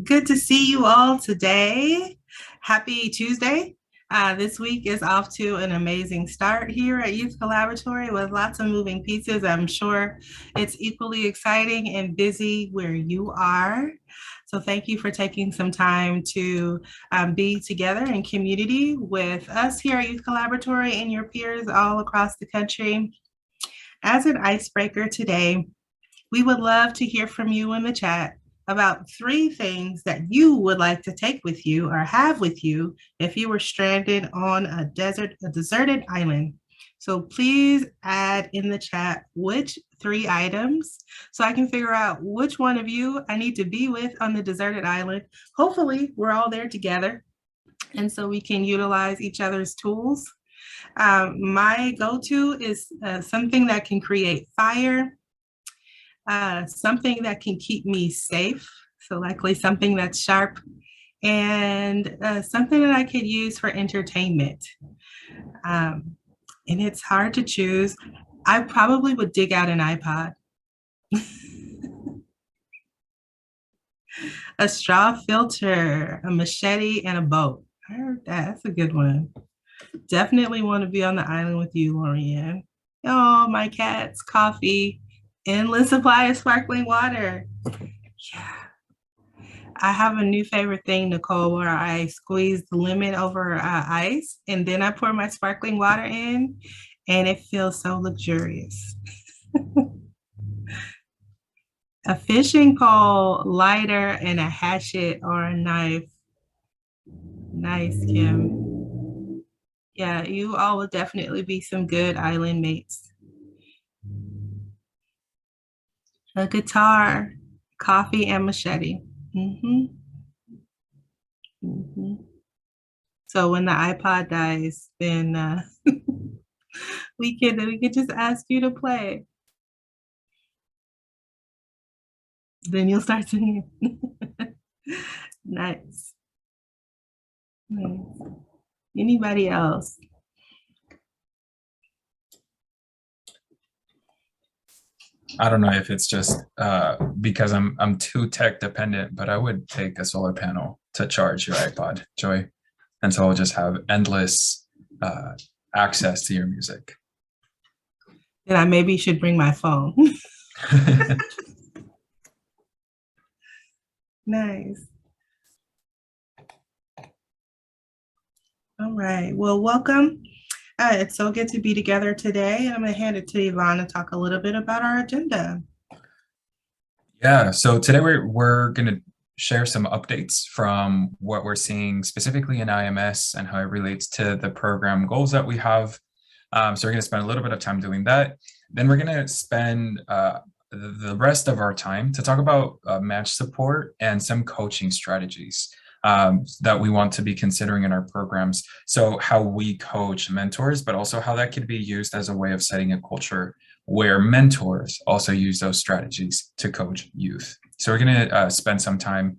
Good to see you all today. Happy Tuesday. This week is off to an amazing start here at Youth Collaboratory with lots of moving pieces. I'm sure it's equally exciting and busy where you are. So, thank you for taking some time to be together in community with us here at Youth Collaboratory and your peers all across the country. As an icebreaker today, we would love to hear from you in the chat about three things that you would like to take with you or have with you if you were stranded on a deserted island. So please add in the chat which three items so I can figure out which one of you I need to be with on the deserted island. Hopefully, we're all there together and so we can utilize each other's tools. My go-to is something that can create fire, something that can keep me safe, so likely something that's sharp, and something that I could use for entertainment. And it's hard to choose. I probably would dig out an iPod. A straw filter, a machete, and a boat. I heard that. That's a good one. Definitely want to be on the island with you, Lorianne. Oh, my cats, coffee, endless supply of sparkling water. Yeah. I have a new favorite thing, Nicole, where I squeeze the lemon over ice and then I pour my sparkling water in, and it feels so luxurious. A fishing pole, lighter, and a hatchet or a knife. Nice, Kim. Yeah, you all will definitely be some good island mates. A guitar, coffee, and machete. Mm-hmm. Mm-hmm. So when the iPod dies, then we could just ask you to play. Then you'll start singing. Nice. Nice. Anybody else? I don't know if it's just because I'm too tech dependent, but I would take a solar panel to charge your iPod, Joy, and so I'll just have endless access to your music. Then I maybe should bring my phone. Nice. All right. Well, welcome. It's so good to be together today. I'm going to hand it to Yvonne to talk a little bit about our agenda. Yeah, so today we're going to share some updates from what we're seeing specifically in IMS and how it relates to the program goals that we have. So we're going to spend a little bit of time doing that. Then we're going to spend the rest of our time to talk about match support and some coaching strategies that we want to be considering in our programs. So how we coach mentors, but also how that could be used as a way of setting a culture where mentors also use those strategies to coach youth. So we're going to spend some time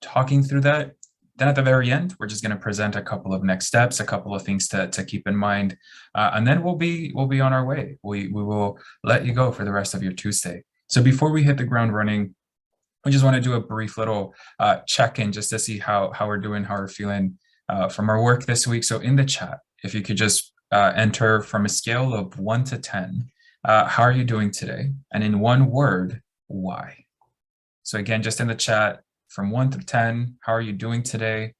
talking through that. Then at the very end, we're just going to present a couple of next steps, a couple of things to keep in mind, and then we'll be on our way. We will let you go for the rest of your Tuesday. So before we hit the ground running, we just want to do a brief little check-in just to see how we're doing, how we're feeling from our work this week. So in the chat, if you could just enter from a scale of 1 to 10, how are you doing today? And in one word, why? So again, just in the chat, from 1 to 10, how are you doing today?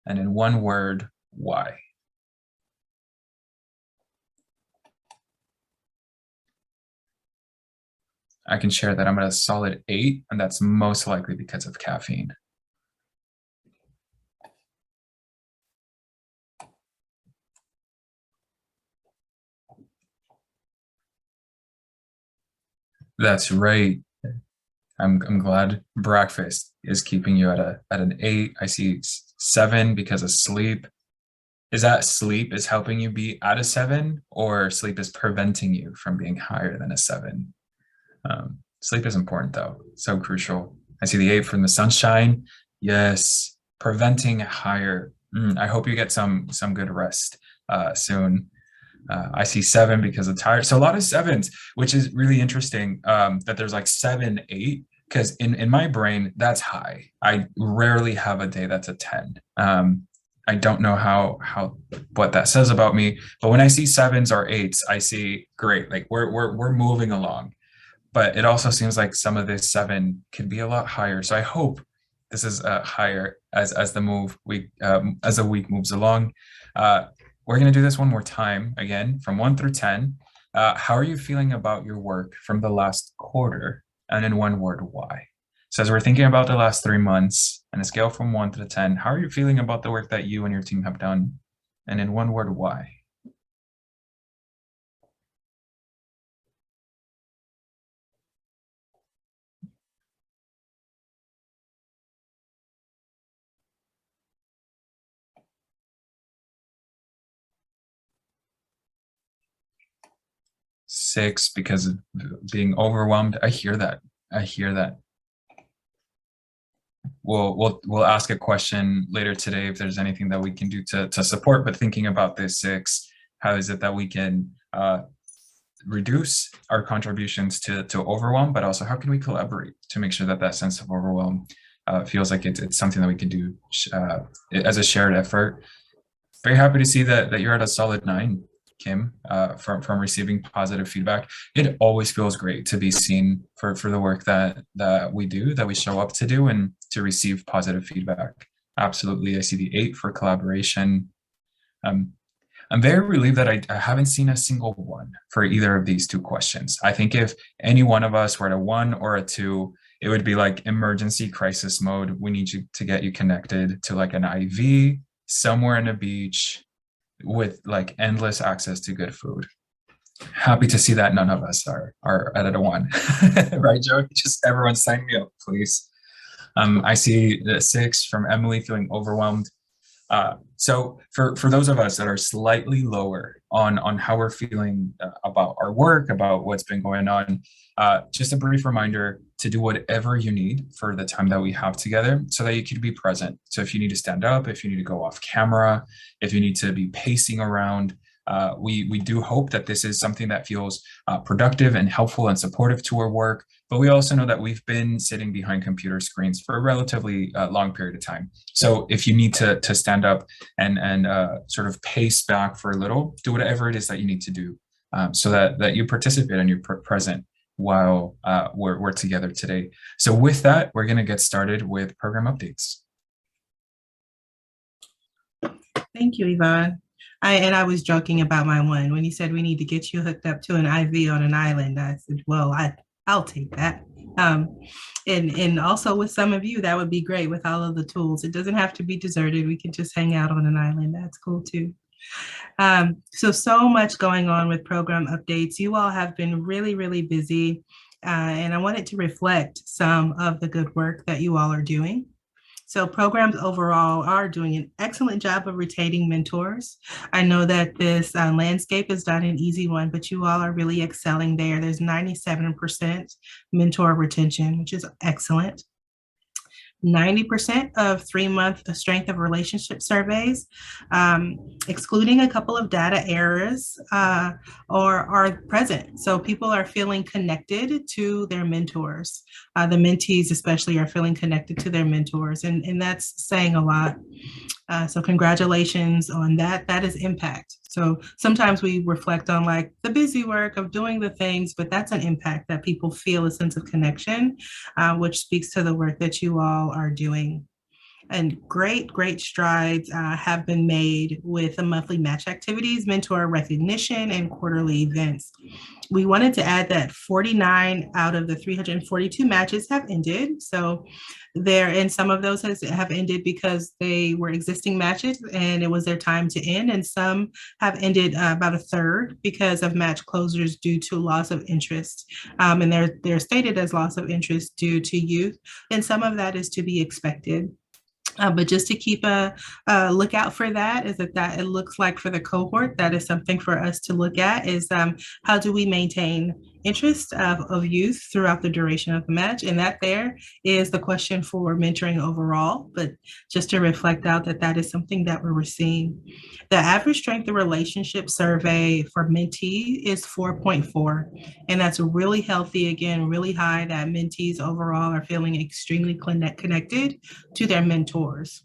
And in one word, why? I can share that I'm at a solid 8, and that's most likely because of caffeine. That's right. I'm glad breakfast is keeping you at an 8. I see 7 because of sleep. Is that sleep is helping you be at a 7, or sleep is preventing you from being higher than a 7? Sleep is important though, so crucial. I see the 8 from the sunshine. Yes, preventing higher. I hope you get some good rest soon. I see 7 because of tired. So a lot of 7s, which is really interesting that there's like 7, 8, because in my brain, that's high. I rarely have a day that's a 10. I don't know how what that says about me, but when I see sevens or eights, I see great, like we're moving along. But it also seems like some of this seven could be a lot higher. So I hope this is higher as the week moves along. We're gonna do this one more time again from 1 through 10. How are you feeling about your work from the last quarter? And in one word, why? So as we're thinking about the last 3 months and a scale from 1 to 10, how are you feeling about the work that you and your team have done? And in one word, why? Six because of being overwhelmed. I hear that. I hear that. We'll ask a question later today if there's anything that we can do to support. But thinking about this six, how is it that we can reduce our contributions to overwhelm, but also how can we collaborate to make sure that that sense of overwhelm feels like it's something that we can do as a shared effort. Very happy to see that you're at a solid 9, Kim, from receiving positive feedback. It always feels great to be seen for the work that we do, that we show up to do, and to receive positive feedback. Absolutely. I see the 8 for collaboration. I'm very relieved that I haven't seen a single one for either of these 2 questions. I think if any one of us were at a 1 or a 2, it would be like emergency crisis mode. We need you to get you connected to like an IV somewhere on a beach with like endless access to good food. Happy to see that none of us are at a 1. Right, Joe? Just everyone sign me up, please. I see the 6 from Emily, feeling overwhelmed. So for those of us that are slightly lower on how we're feeling about our work, about what's been going on, just a brief reminder to do whatever you need for the time that we have together so that you can be present. So if you need to stand up, if you need to go off camera, if you need to be pacing around, we do hope that this is something that feels productive and helpful and supportive to our work. But we also know that we've been sitting behind computer screens for a relatively long period of time. So if you need to stand up and sort of pace back for a little, do whatever it is that you need to do so that you participate and you're present while we're together today. So with that, we're going to get started with program updates. Thank you, Yvonne. I was joking about my 1. When you said we need to get you hooked up to an IV on an island, I said, well, I'll take that. And also with some of you, that would be great with all of the tools. It doesn't have to be deserted. We can just hang out on an island. That's cool too. So much going on with program updates. You all have been really, really busy. And I wanted to reflect some of the good work that you all are doing. So programs overall are doing an excellent job of retaining mentors. I know that this landscape is not an easy one, but you all are really excelling there. There's 97% mentor retention, which is excellent. 90% of 3-month strength of relationship surveys, excluding a couple of data errors, are present. So people are feeling connected to their mentors. The mentees especially are feeling connected to their mentors, and that's saying a lot. So congratulations on that. That is impact. So sometimes we reflect on like the busy work of doing the things, but that's an impact that people feel a sense of connection, which speaks to the work that you all are doing. And great strides have been made with the monthly match activities, mentor recognition, and quarterly events. We wanted to add that 49 out of the 342 matches have ended. So and some of those have ended because they were existing matches and it was their time to end. And some have ended about a third because of match closures due to loss of interest. And they're stated as loss of interest due to youth. And some of that is to be expected. But just to keep a lookout for that is that it looks like for the cohort, that is something for us to look at is how do we maintain interest of youth throughout the duration of the match. And that there is the question for mentoring overall, but just to reflect out that that is something that we're seeing. The average strength of relationship survey for mentee is 4.4, and that's really healthy, again, really high, that mentees overall are feeling extremely connected to their mentors.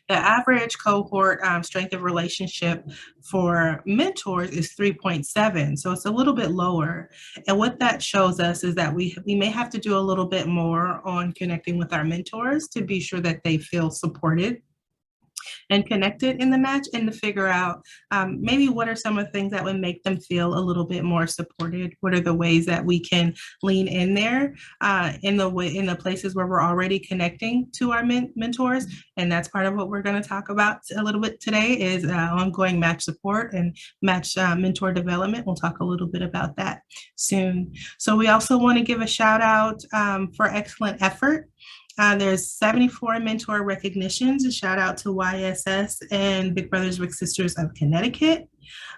The average cohort strength of relationship for mentors is 3.7, so it's a little bit lower. And what that shows us is that we may have to do a little bit more on connecting with our mentors to be sure that they feel supported and connected in the match, and to figure out maybe what are some of the things that would make them feel a little bit more supported. What are the ways that we can lean in there in the places where we're already connecting to our mentors. And that's part of what we're going to talk about a little bit today is ongoing match support and match mentor development. We'll talk a little bit about that soon. So we also want to give a shout out for excellent effort. There's 74 mentor recognitions. A shout out to YSS and Big Brothers Big Sisters of Connecticut.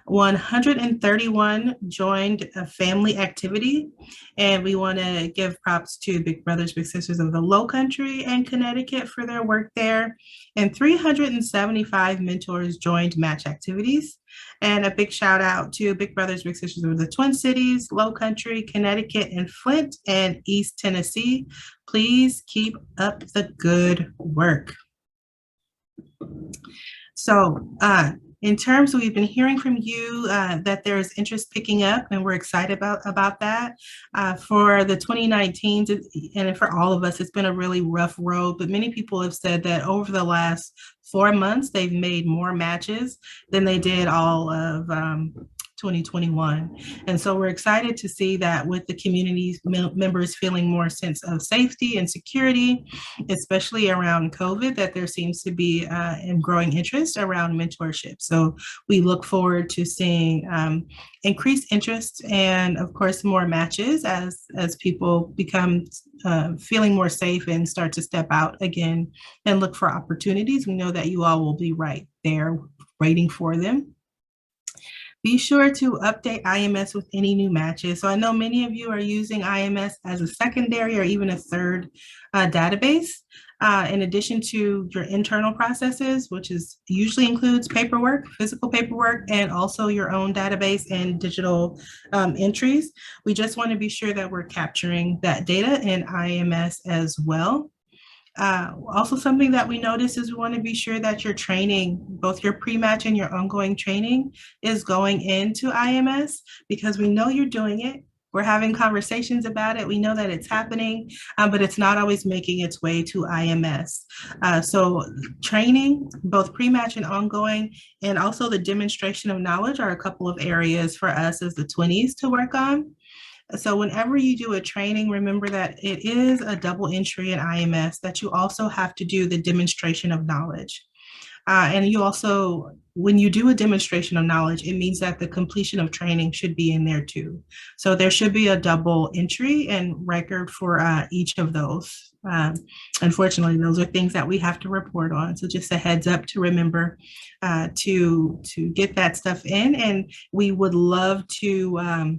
131 joined a family activity, and we want to give props to Big Brothers Big Sisters of the Low Country and Connecticut for their work there. And 375 mentors joined match activities. And a big shout out to Big Brothers Big Sisters of the Twin Cities, Low Country, Connecticut, and Flint, and East Tennessee. Please keep up the good work. So in terms, we've been hearing from you that there's interest picking up, and we're excited about that. For the 2019, and for all of us, it's been a really rough road, but many people have said that over the last 4 months, they've made more matches than they did all of 2021. And so we're excited to see that with the community members feeling more sense of safety and security, especially around COVID, that there seems to be growing interest around mentorship. So we look forward to seeing increased interest and, of course, more matches as people become feeling more safe and start to step out again and look for opportunities. We know that you all will be right there waiting for them. Be sure to update IMS with any new matches. So I know many of you are using IMS as a secondary or even a third database, in addition to your internal processes, which usually includes paperwork, physical paperwork, and also your own database and digital entries. We just want to be sure that we're capturing that data in IMS as well. Also, something that we notice is we want to be sure that your training, both your pre-match and your ongoing training, is going into IMS, because we know you're doing it. We're having conversations about it. We know that it's happening, but it's not always making its way to IMS. So training, both pre-match and ongoing, and also the demonstration of knowledge are a couple of areas for us as the 20s to work on. So whenever you do a training, remember that it is a double entry in IMS, that you also have to do the demonstration of knowledge. And you also, when you do a demonstration of knowledge, it means that the completion of training should be in there too. So there should be a double entry and record for each of those. Unfortunately, those are things that we have to report on. So just a heads up to remember to get that stuff in. And we would love to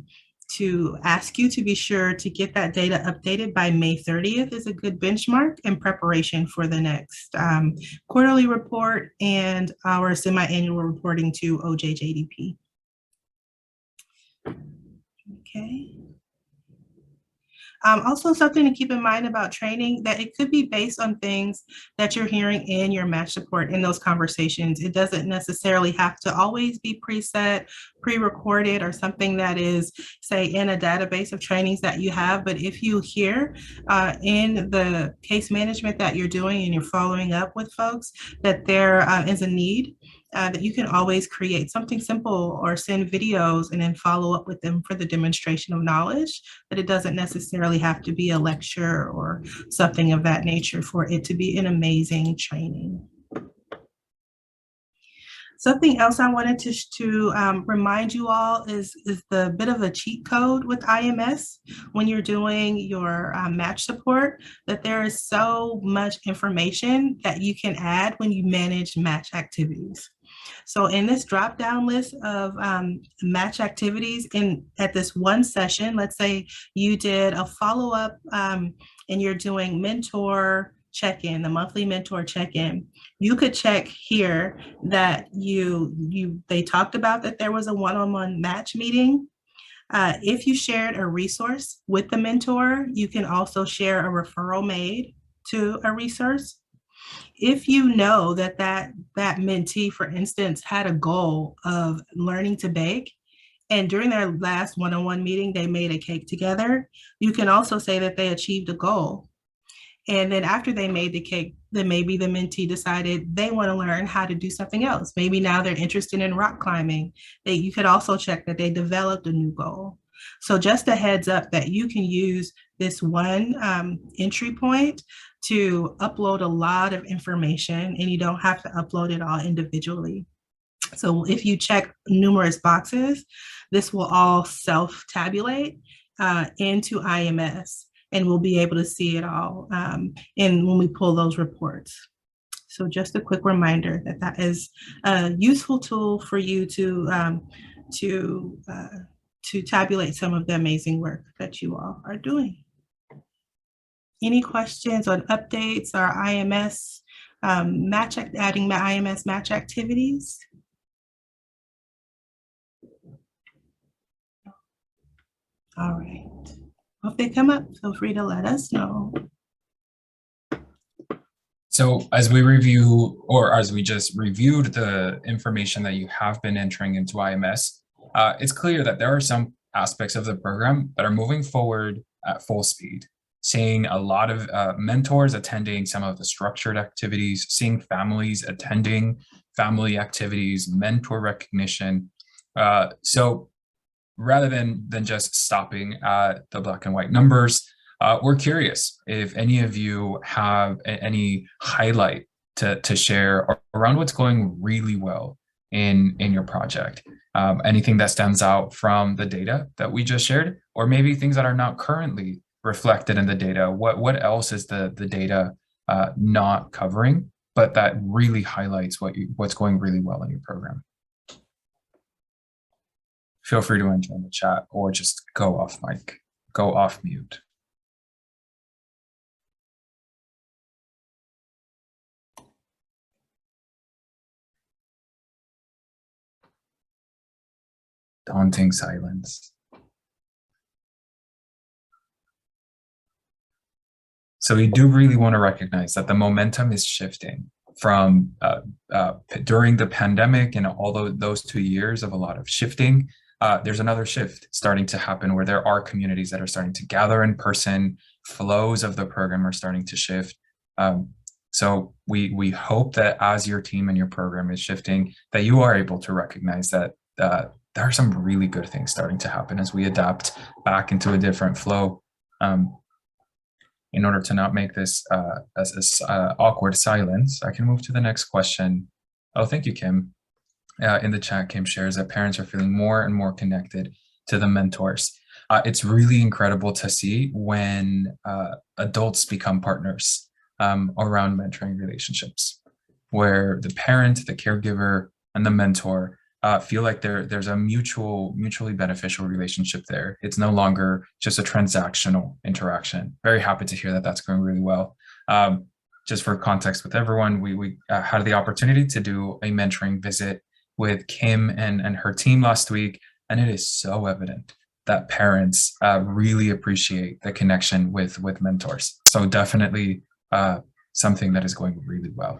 ask you to be sure to get that data updated by May 30th is a good benchmark in preparation for the next quarterly report and our semi-annual reporting to OJJDP. Okay. Also, something to keep in mind about training, that it could be based on things that you're hearing in your match support in those conversations. It doesn't necessarily have to always be preset, pre-recorded, or something that is, say, in a database of trainings that you have. But if you hear in the case management that you're doing and you're following up with folks that there is a need, that you can always create something simple or send videos and then follow up with them for the demonstration of knowledge, but it doesn't necessarily have to be a lecture or something of that nature for it to be an amazing training. Something else I wanted to remind you all is the bit of a cheat code with IMS when you're doing your match support, that there is so much information that you can add when you manage match activities. So in this drop-down list of match activities at this one session, let's say you did a follow-up and you're doing mentor check-in, the monthly mentor check-in, you could check here that they talked about that there was a one-on-one match meeting. If you shared a resource with the mentor, you can also share a referral made to a resource. If you know that mentee, for instance, had a goal of learning to bake, and during their last one-on-one meeting, they made a cake together, you can also say that they achieved a goal. And then after they made the cake, then maybe the mentee decided they want to learn how to do something else. Maybe now they're interested in rock climbing. You could also check that they developed a new goal. So just a heads up that you can use this one entry point to upload a lot of information, and you don't have to upload it all individually. So if you check numerous boxes, this will all self-tabulate into IMS, and we'll be able to see it all and when we pull those reports. So just a quick reminder that is a useful tool for you to tabulate some of the amazing work that you all are doing. Any questions on updates or IMS adding IMS match activities? All right. Well, if they come up, feel free to let us know. So as we review, or as we just reviewed the information that you have been entering into IMS, it's clear that there are some aspects of the program that are moving forward at full speed. Seeing a lot of mentors attending some of the structured activities, seeing families attending family activities, mentor recognition. So rather than just stopping at the black and white numbers, we're curious if any of you have any highlight to share around what's going really well in your project. Anything that stands out from the data that we just shared, or maybe things that are not currently reflected in the data. What else is the data not covering, but that really highlights what's going really well in your program? Feel free to enter in the chat or just go off mic, go off mute. Daunting silence. So we do really want to recognize that the momentum is shifting from during the pandemic and all those 2 years of a lot of shifting. There's another shift starting to happen where there are communities that are starting to gather in person. Flows of the program are starting to shift. So we hope that as your team and your program is shifting, that you are able to recognize that there are some really good things starting to happen as we adapt back into a different flow. In order to not make this as awkward silence, I can move to the next question. Oh, thank you, Kim. In the chat, Kim shares that parents are feeling more and more connected to the mentors. It's really incredible to see when adults become partners around mentoring relationships, where the parent, the caregiver, and the mentor feel like there's a mutually beneficial relationship there. It's no longer just a transactional interaction. Very happy to hear that that's going really well. Just for context with everyone, we had the opportunity to do a mentoring visit with Kim and her team last week, and it is so evident that parents really appreciate the connection with mentors. So definitely something that is going really well.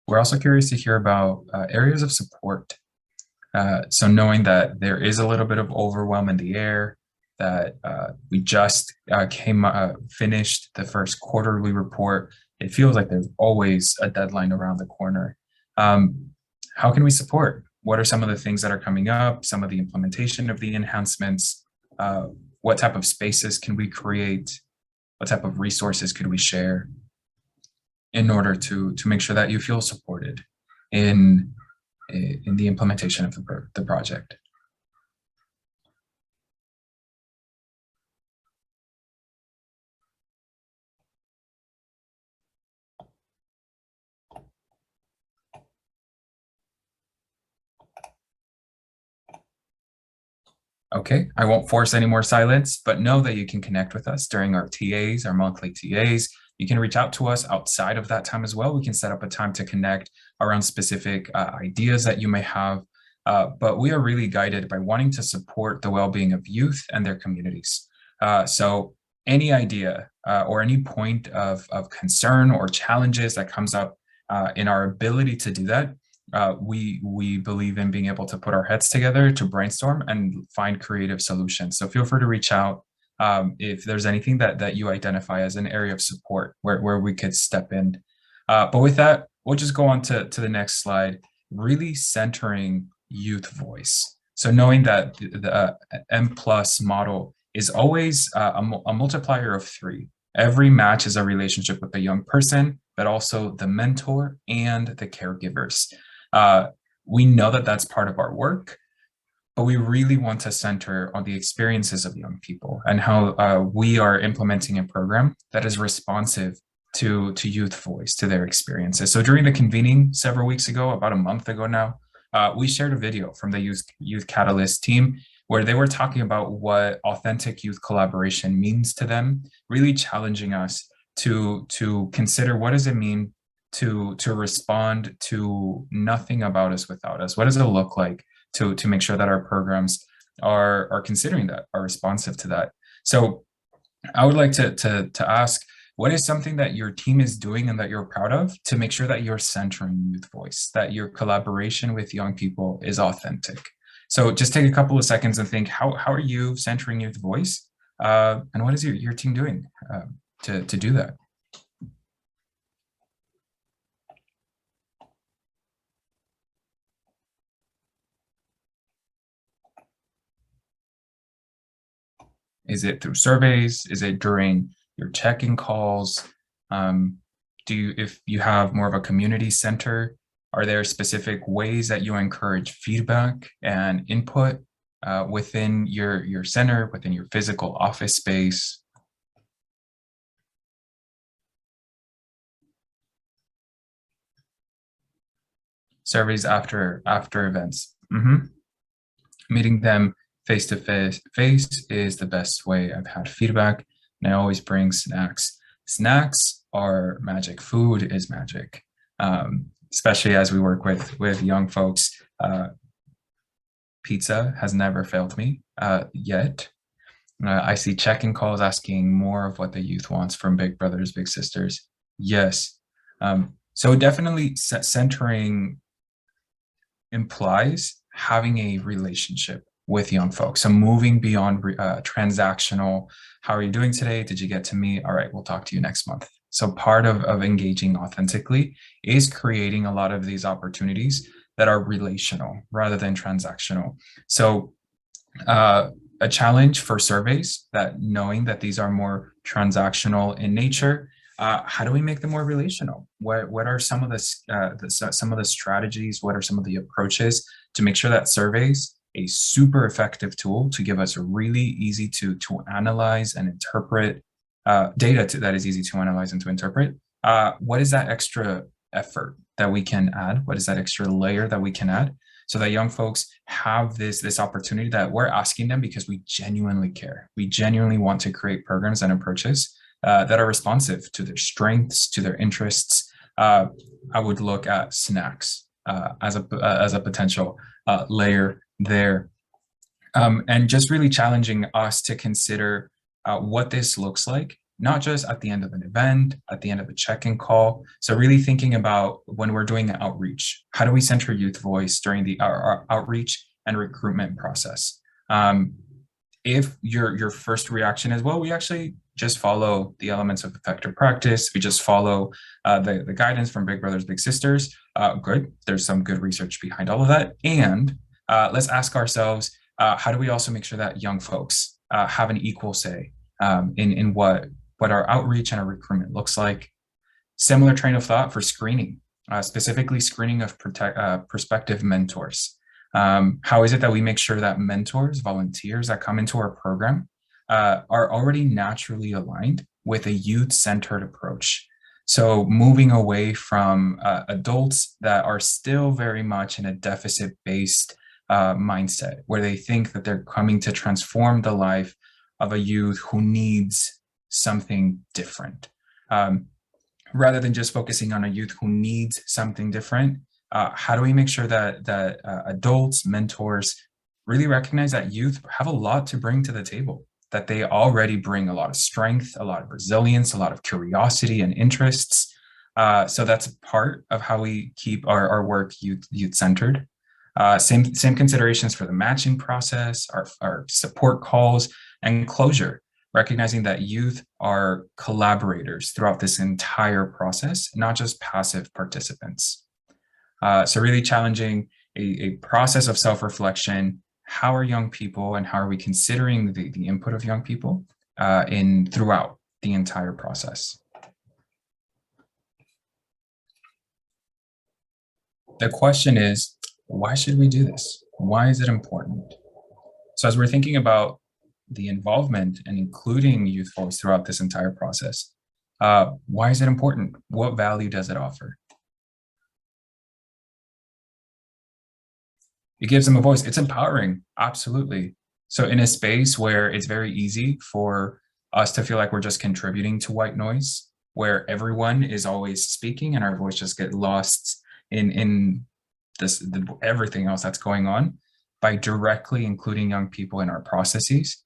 We're also curious to hear about areas of support. So knowing that there is a little bit of overwhelm in the air, that we just finished the first quarterly report, it feels like there's always a deadline around the corner. How can we support? What are some of the things that are coming up? Some of the implementation of the enhancements? What type of spaces can we create? What type of resources could we share in order to make sure that you feel supported in the implementation of the project? Okay, I won't force any more silence, but know that you can connect with us during our TAs, our monthly TAs. You can reach out to us outside of that time as well. We can set up a time to connect around specific ideas that you may have. But we are really guided by wanting to support the well-being of youth and their communities. So any idea or any point of concern or challenges that comes up in our ability to do that, we believe in being able to put our heads together to brainstorm and find creative solutions. So feel free to reach out if there's anything that you identify as an area of support where we could step in. But with that, we'll just go on to the next slide, really centering youth voice. So knowing that the M plus model is always a multiplier of 3. Every match is a relationship with the young person, but also the mentor and the caregivers. We know that that's part of our work, but we really want to center on the experiences of young people and how we are implementing a program that is responsive to youth voice, to their experiences. So during the convening several weeks ago, about a month ago now, we shared a video from the Youth Catalyst team where they were talking about what authentic youth collaboration means to them, really challenging us to consider what does it mean to respond to nothing about us without us. What does it look like to make sure that our programs are considering that, are responsive to that? So I would like to ask, what is something that your team is doing and that you're proud of to make sure that you're centering youth voice, that your collaboration with young people is authentic? So just take a couple of seconds and think, how are you centering youth voice? And what is your team doing to do that? Is it through surveys? Is it during your check-in calls? If you have more of a community center, are there specific ways that you encourage feedback and input within your center, within your physical office space? Surveys after events. Meeting them face to face is the best way. I've had feedback, and I always bring snacks. Snacks are magic. Food is magic, especially as we work with young folks. Pizza has never failed me yet. I see check-in calls asking more of what the youth wants from Big Brothers, Big Sisters. Yes. So definitely centering implies having a relationship with young folks. So moving beyond transactional, how are you doing today? Did you get to me? All right, we'll talk to you next month. So part of engaging authentically is creating a lot of these opportunities that are relational rather than transactional. So a challenge for surveys, that knowing that these are more transactional in nature, how do we make them more relational? What are some of the strategies? What are some of the approaches to make sure that surveys, a super effective tool to give us a really easy to analyze and interpret data that is easy to analyze and to interpret? What is that extra effort that we can add? What is that extra layer that we can add so that young folks have this opportunity that we're asking them because we genuinely care. We genuinely want to create programs and approaches that are responsive to their strengths, to their interests. I would look at snacks as a potential layer there. And just really challenging us to consider what this looks like, not just at the end of an event, at the end of a check-in call. So really thinking about when we're doing an outreach, how do we center youth voice during the our outreach and recruitment process? If your first reaction is, well, we actually just follow the elements of effective practice, we just follow the guidance from Big Brothers Big Sisters, good, there's some good research behind all of that. And let's ask ourselves, how do we also make sure that young folks have an equal say in what our outreach and our recruitment looks like? Similar train of thought for screening, specifically screening of prospective mentors. How is it that we make sure that mentors, volunteers that come into our program are already naturally aligned with a youth-centered approach? So moving away from adults that are still very much in a deficit-based mindset, where they think that they're coming to transform the life of a youth who needs something different. Rather than just focusing on a youth who needs something different, how do we make sure that adults, mentors, really recognize that youth have a lot to bring to the table, that they already bring a lot of strength, a lot of resilience, a lot of curiosity and interests. So that's a part of how we keep our work youth centered. Same considerations for the matching process, our support calls, and closure, recognizing that youth are collaborators throughout this entire process, not just passive participants. So really challenging a process of self-reflection. How are young people and how are we considering the input of young people throughout the entire process? The question is, why should we do this? Why is it important? So as we're thinking about the involvement and including youth voice throughout this entire process, why is it important? What value does it offer? It gives them a voice. It's empowering, absolutely. So in a space where it's very easy for us to feel like we're just contributing to white noise, where everyone is always speaking and our voice just get lost in everything else that's going on, by directly including young people in our processes,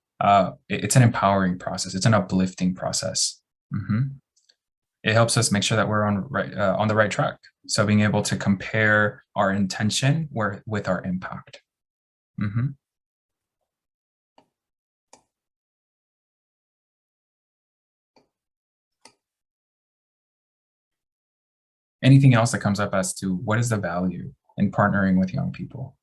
it's an empowering process. It's an uplifting process. It helps us make sure that we're on the right track. So being able to compare our intention with our impact. Anything else that comes up as to what is the value in partnering with young people?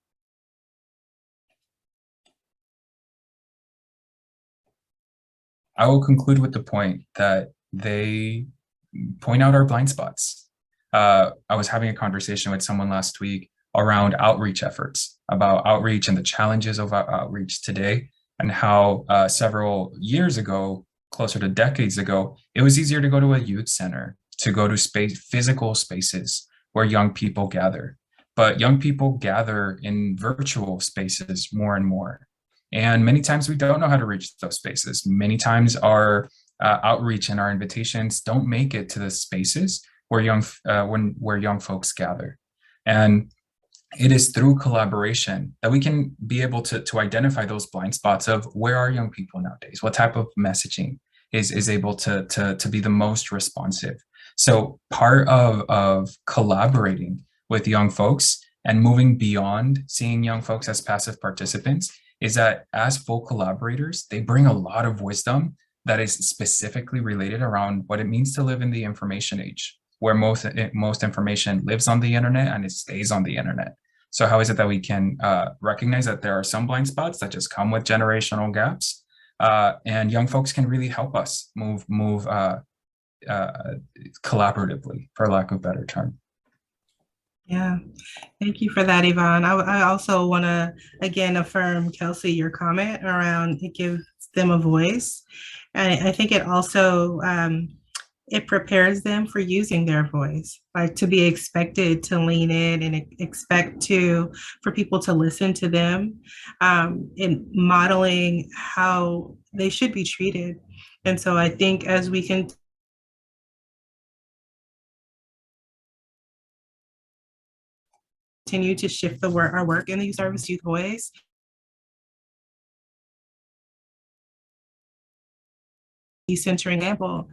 I will conclude with the point that they point out our blind spots. I was having a conversation with someone last week around outreach efforts, about outreach and the challenges of outreach today, and how several years ago, closer to decades ago, it was easier to go to a youth center, to go to physical spaces where young people gather. But young people gather in virtual spaces more and more. And many times we don't know how to reach those spaces. Many times our outreach and our invitations don't make it to the spaces where young folks gather. And it is through collaboration that we can be able to identify those blind spots of where are young people nowadays, what type of messaging is able to be the most responsive. So part of collaborating with young folks and moving beyond seeing young folks as passive participants is that as full collaborators, they bring a lot of wisdom that is specifically related around what it means to live in the information age, where most information lives on the internet and it stays on the internet. So how is it that we can recognize that there are some blind spots that just come with generational gaps, and young folks can really help us move collaboratively, for lack of a better term. Yeah, thank you for that, Yvonne. I also want to again affirm, Kelsey, your comment around it gives them a voice. And I think it also it prepares them for using their voice, like to be expected to lean in and expect for people to listen to them, in modeling how they should be treated. And so I think as we can continue to shift our work in the youth service, youth voice, centering example.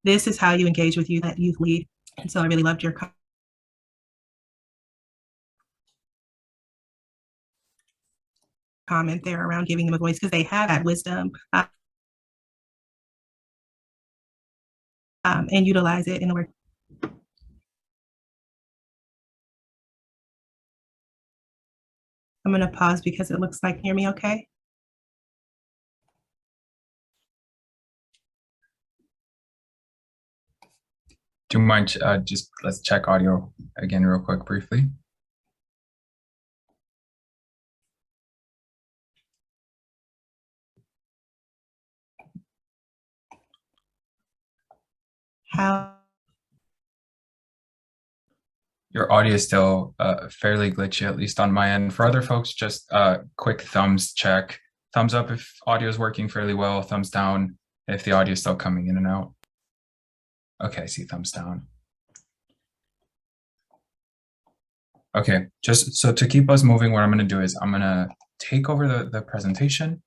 This is how you engage with youth, that youth lead. And so I really loved your comment there around giving them a voice, because they have that wisdom, and utilize it in the work. I'm going to pause because it looks like, hear me okay? Do you mind just let's check audio again real quick briefly. How Your audio is still fairly glitchy, at least on my end. For other folks, just quick thumbs check. Thumbs up if audio is working fairly well. Thumbs down if the audio is still coming in and out. Okay, I see thumbs down. Okay, just so to keep us moving, what I'm going to do is I'm going to take over the presentation.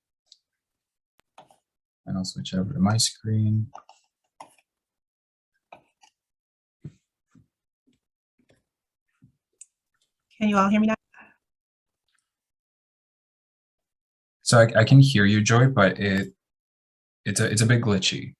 And I'll switch over to my screen. Can you all hear me now? So I can hear you, Joy, but it's a bit glitchy.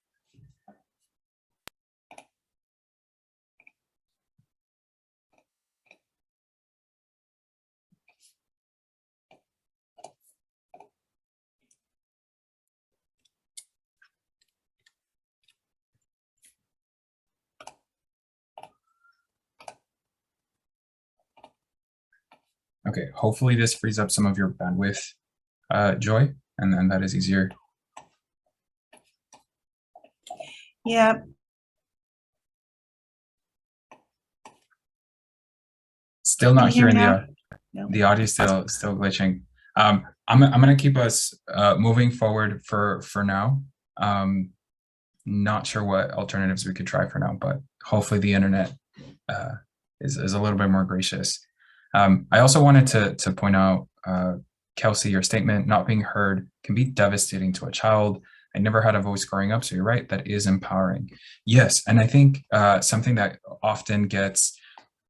Okay, hopefully this frees up some of your bandwidth, Joy, and then that is easier. Yeah. Still not hearing the audio, still glitching. I'm gonna keep us moving forward for now. Not sure what alternatives we could try for now, but hopefully the internet is a little bit more gracious. I also wanted to point out, Kelsey, your statement, not being heard can be devastating to a child. I never had a voice growing up, so you're right, that is empowering. Yes, and I think something that often gets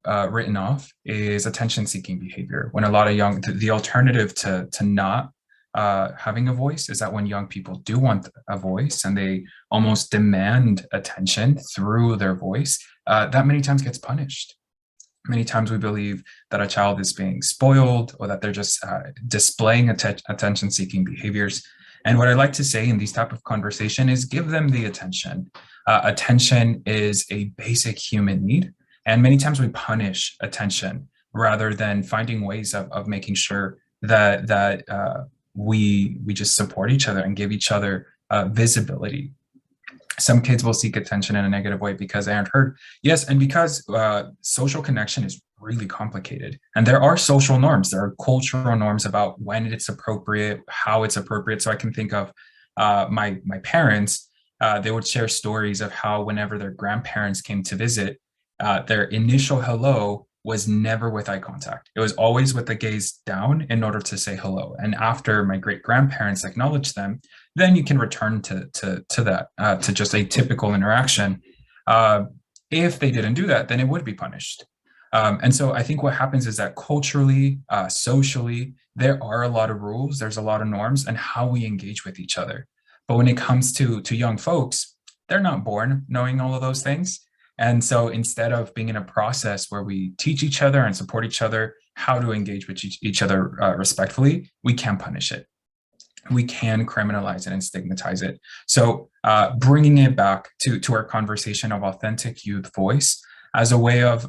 written off is attention-seeking behavior. When a lot of the alternative to not having a voice is that when young people do want a voice and they almost demand attention through their voice, that many times gets punished. Many times we believe that a child is being spoiled or that they're just displaying attention-seeking behaviors. And what I like to say in these type of conversation is give them the attention. Attention is a basic human need. And many times we punish attention rather than finding ways of making sure that we just support each other and give each other visibility. Some kids will seek attention in a negative way because they aren't heard. Yes, and because social connection is really complicated. And there are social norms. There are cultural norms about when it's appropriate, how it's appropriate. So I can think of my parents, they would share stories of how whenever their grandparents came to visit, their initial hello was never with eye contact. It was always with the gaze down in order to say hello. And after my great grandparents acknowledged them, then you can return to that, to just a typical interaction. If they didn't do that, then it would be punished. And so I think what happens is that culturally, socially, there are a lot of rules, there's a lot of norms and how we engage with each other. But when it comes to young folks, they're not born knowing all of those things. And so instead of being in a process where we teach each other and support each other how to engage with each other respectfully, we can punish it. We can criminalize it and stigmatize it. So bringing it back to our conversation of authentic youth voice as a way of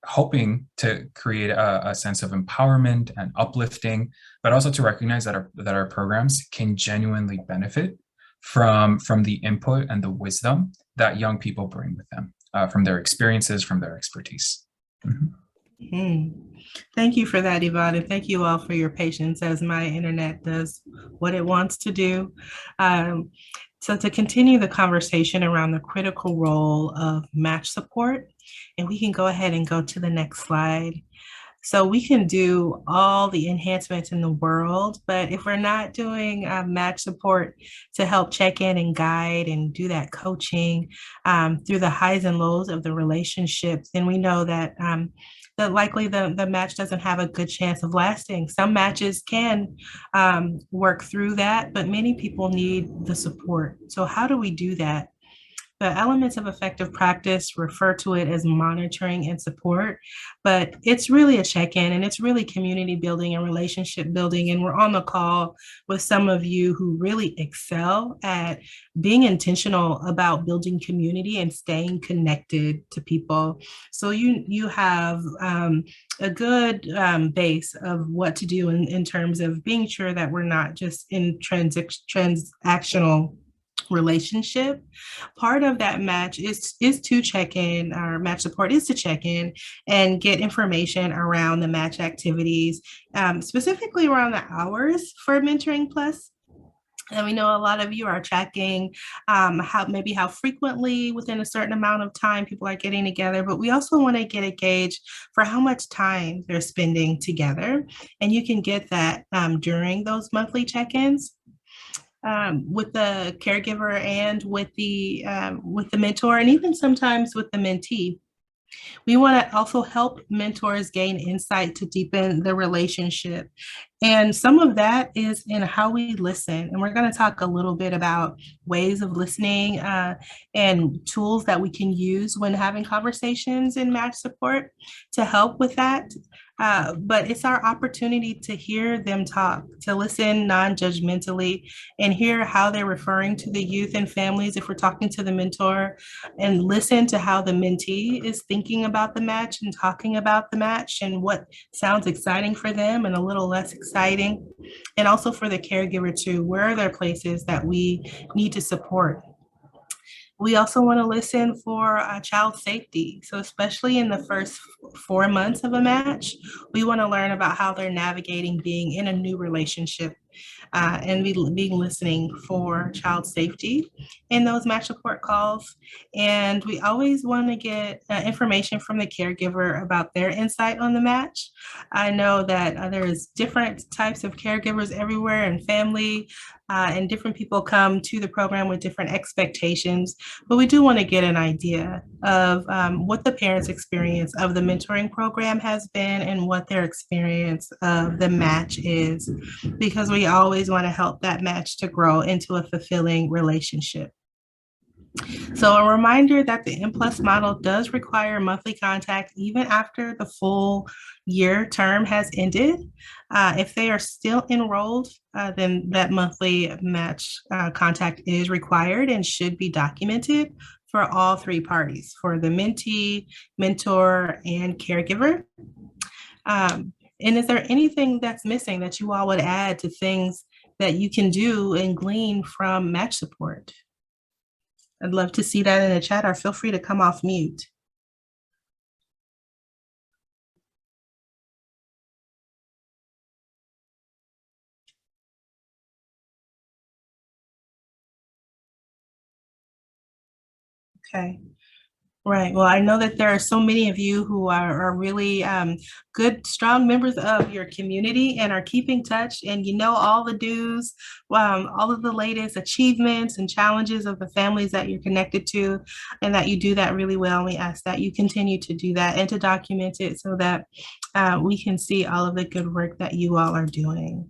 hoping to create a sense of empowerment and uplifting, but also to recognize that our programs can genuinely benefit from the input and the wisdom that young people bring with them, from their experiences, from their expertise. Mm-hmm. Mm-hmm. Thank you for that, Yvonne, and thank you all for your patience as my internet does what it wants to do. So to continue the conversation around the critical role of match support, and we can go ahead and go to the next slide. So we can do all the enhancements in the world, but if we're not doing match support to help check in and guide and do that coaching through the highs and lows of the relationship, then we know that likely the match doesn't have a good chance of lasting. Some matches can work through that, but many people need the support. So how do we do that? The elements of effective practice refer to it as monitoring and support, but it's really a check-in and it's really community building and relationship building. And we're on the call with some of you who really excel at being intentional about building community and staying connected to people. So you have a good base of what to do in terms of being sure that we're not just in transactional relationship. Part of that match is to check in, or match support is to check in and get information around the match activities, specifically around the hours for Mentoring Plus. And we know a lot of you are tracking how frequently within a certain amount of time people are getting together, but we also want to get a gauge for how much time they're spending together. And you can get that during those monthly check-ins with the caregiver and with the mentor, and even sometimes with the mentee. We want to also help mentors gain insight to deepen the relationship. And some of that is in how we listen. And we're going to talk a little bit about ways of listening and tools that we can use when having conversations in match support to help with that. But it's our opportunity to hear them talk, to listen non-judgmentally and hear how they're referring to the youth and families if we're talking to the mentor, and listen to how the mentee is thinking about the match and talking about the match and what sounds exciting for them and a little less exciting. And also for the caregiver too, where are there places that we need to support? We also want to listen for child safety. So especially in the first 4 months of a match, we want to learn about how they're navigating being in a new relationship, and being listening for child safety in those match support calls. And we always want to get information from the caregiver about their insight on the match. I know that there's different types of caregivers everywhere, and family, and different people come to the program with different expectations, but we do want to get an idea of what the parents' experience of the mentoring program has been and what their experience of the match is, because we always want to help that match to grow into a fulfilling relationship. So a reminder that the M+ model does require monthly contact even after the full year term has ended. If they are still enrolled, then that monthly match contact is required and should be documented for all three parties, for the mentee, mentor, and caregiver. And is there anything that's missing that you all would add to things that you can do and glean from match support? I'd love to see that in the chat, or feel free to come off mute. Okay. Right. Well, I know that there are so many of you who are really good, strong members of your community and are keeping touch, and you know all the do's, all of the latest achievements and challenges of the families that you're connected to, and that you do that really well. We ask that you continue to do that and to document it so that we can see all of the good work that you all are doing.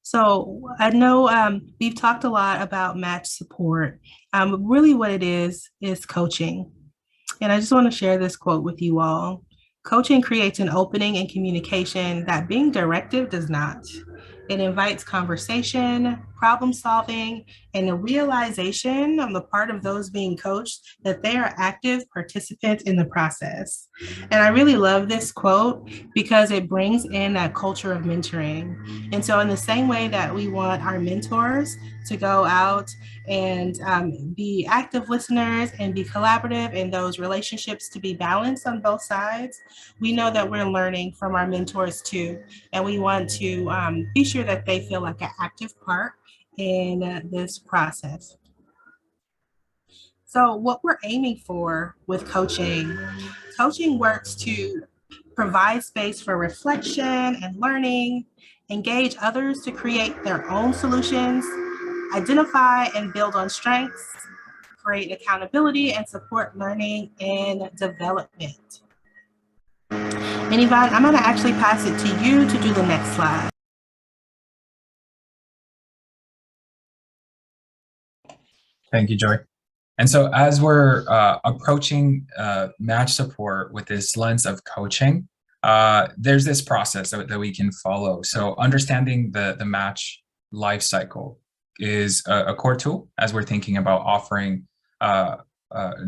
So I know we've talked a lot about match support. Really what it is coaching. And I just want to share this quote with you all. Coaching creates an opening in communication that being directive does not. It invites conversation, problem solving, and the realization on the part of those being coached that they are active participants in the process. And I really love this quote because it brings in that culture of mentoring. And so in the same way that we want our mentors to go out and be active listeners and be collaborative, and those relationships to be balanced on both sides, we know that we're learning from our mentors too. And we want to be sure that they feel like an active part in this process. So what we're aiming for with coaching works to provide space for reflection and learning, engage others to create their own solutions, identify and build on strengths, create accountability, and support learning and development. And Yvonne, I'm going to actually pass it to you to do the next slide. Thank you, Joy. And so as we're approaching match support with this lens of coaching, there's this process that we can follow. So understanding the match life cycle is a core tool as we're thinking about offering,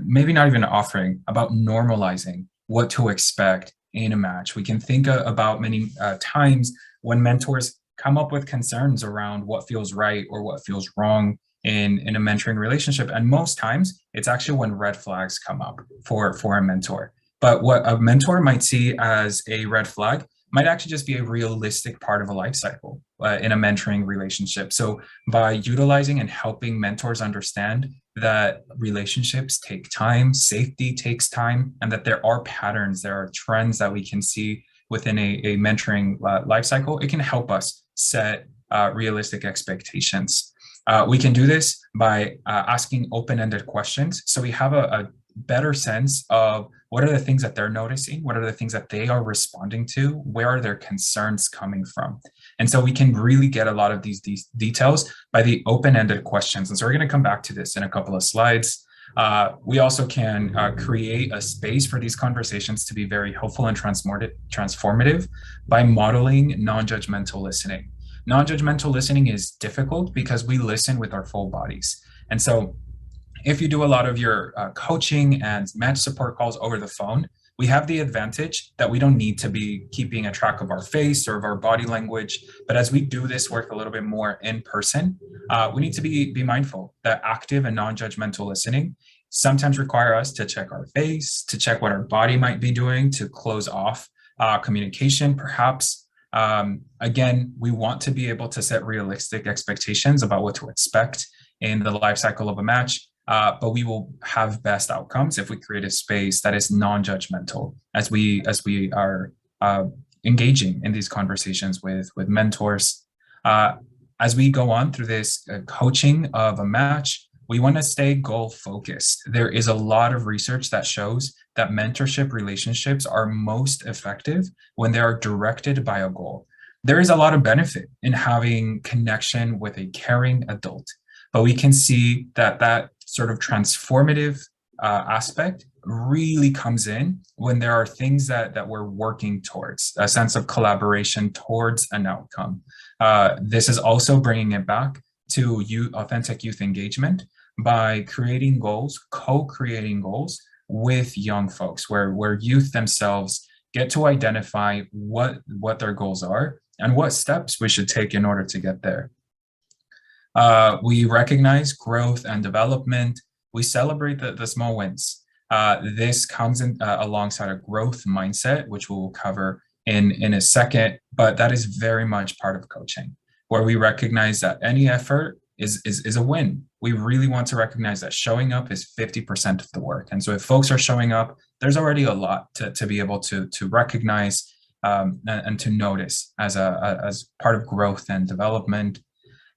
maybe not even offering, about normalizing what to expect in a match. We can think about many times when mentors come up with concerns around what feels right or what feels wrong in a mentoring relationship. And most times it's actually when red flags come up for a mentor. But what a mentor might see as a red flag might actually just be a realistic part of a life cycle in a mentoring relationship. So by utilizing and helping mentors understand that relationships take time, safety takes time, and that there are patterns, there are trends that we can see within a mentoring life cycle, it can help us set realistic expectations. We can do this by asking open-ended questions. So we have a better sense of what are the things that they're noticing, what are the things that they are responding to, where are their concerns coming from. And so we can really get a lot of these details by the open-ended questions. And so we're going to come back to this in a couple of slides. We also can create a space for these conversations to be very helpful and transformative by modeling non-judgmental listening. Non-judgmental listening is difficult because we listen with our full bodies. And so if you do a lot of your coaching and match support calls over the phone, we have the advantage that we don't need to be keeping a track of our face or of our body language. But as we do this work a little bit more in person, we need to be mindful that active and non-judgmental listening sometimes require us to check our face, to check what our body might be doing, to close off communication, perhaps. Again, we want to be able to set realistic expectations about what to expect in the life cycle of a match. But we will have best outcomes if we create a space that is non-judgmental as we are engaging in these conversations with mentors. As we go on through this coaching of a match, we want to stay goal focused. There is a lot of research that shows that mentorship relationships are most effective when they are directed by a goal. There is a lot of benefit in having connection with a caring adult, but we can see that sort of transformative aspect really comes in when there are things that we're working towards, a sense of collaboration towards an outcome. This is also bringing it back to authentic youth engagement by creating goals, co-creating goals with young folks, where youth themselves get to identify what their goals are and what steps we should take in order to get there. We recognize growth and development. We celebrate the small wins. This comes in alongside a growth mindset, which we'll cover in a second, but that is very much part of coaching, where we recognize that any effort is a win. We really want to recognize that showing up is 50% of the work. And so if folks are showing up, there's already a lot to be able to recognize and to notice as part of growth and development.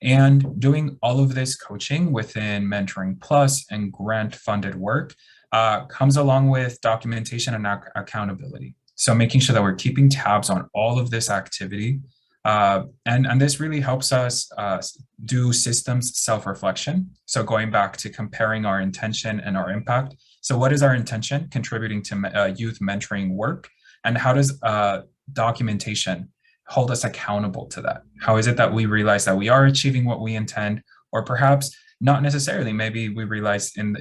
And doing all of this coaching within Mentoring Plus and grant-funded work comes along with documentation and accountability. So making sure that we're keeping tabs on all of this activity. And this really helps us do systems self-reflection. So going back to comparing our intention and our impact. So what is our intention contributing to youth mentoring work? And how does documentation hold us accountable to that? How is it that we realize that we are achieving what we intend, or perhaps not necessarily? Maybe we realize in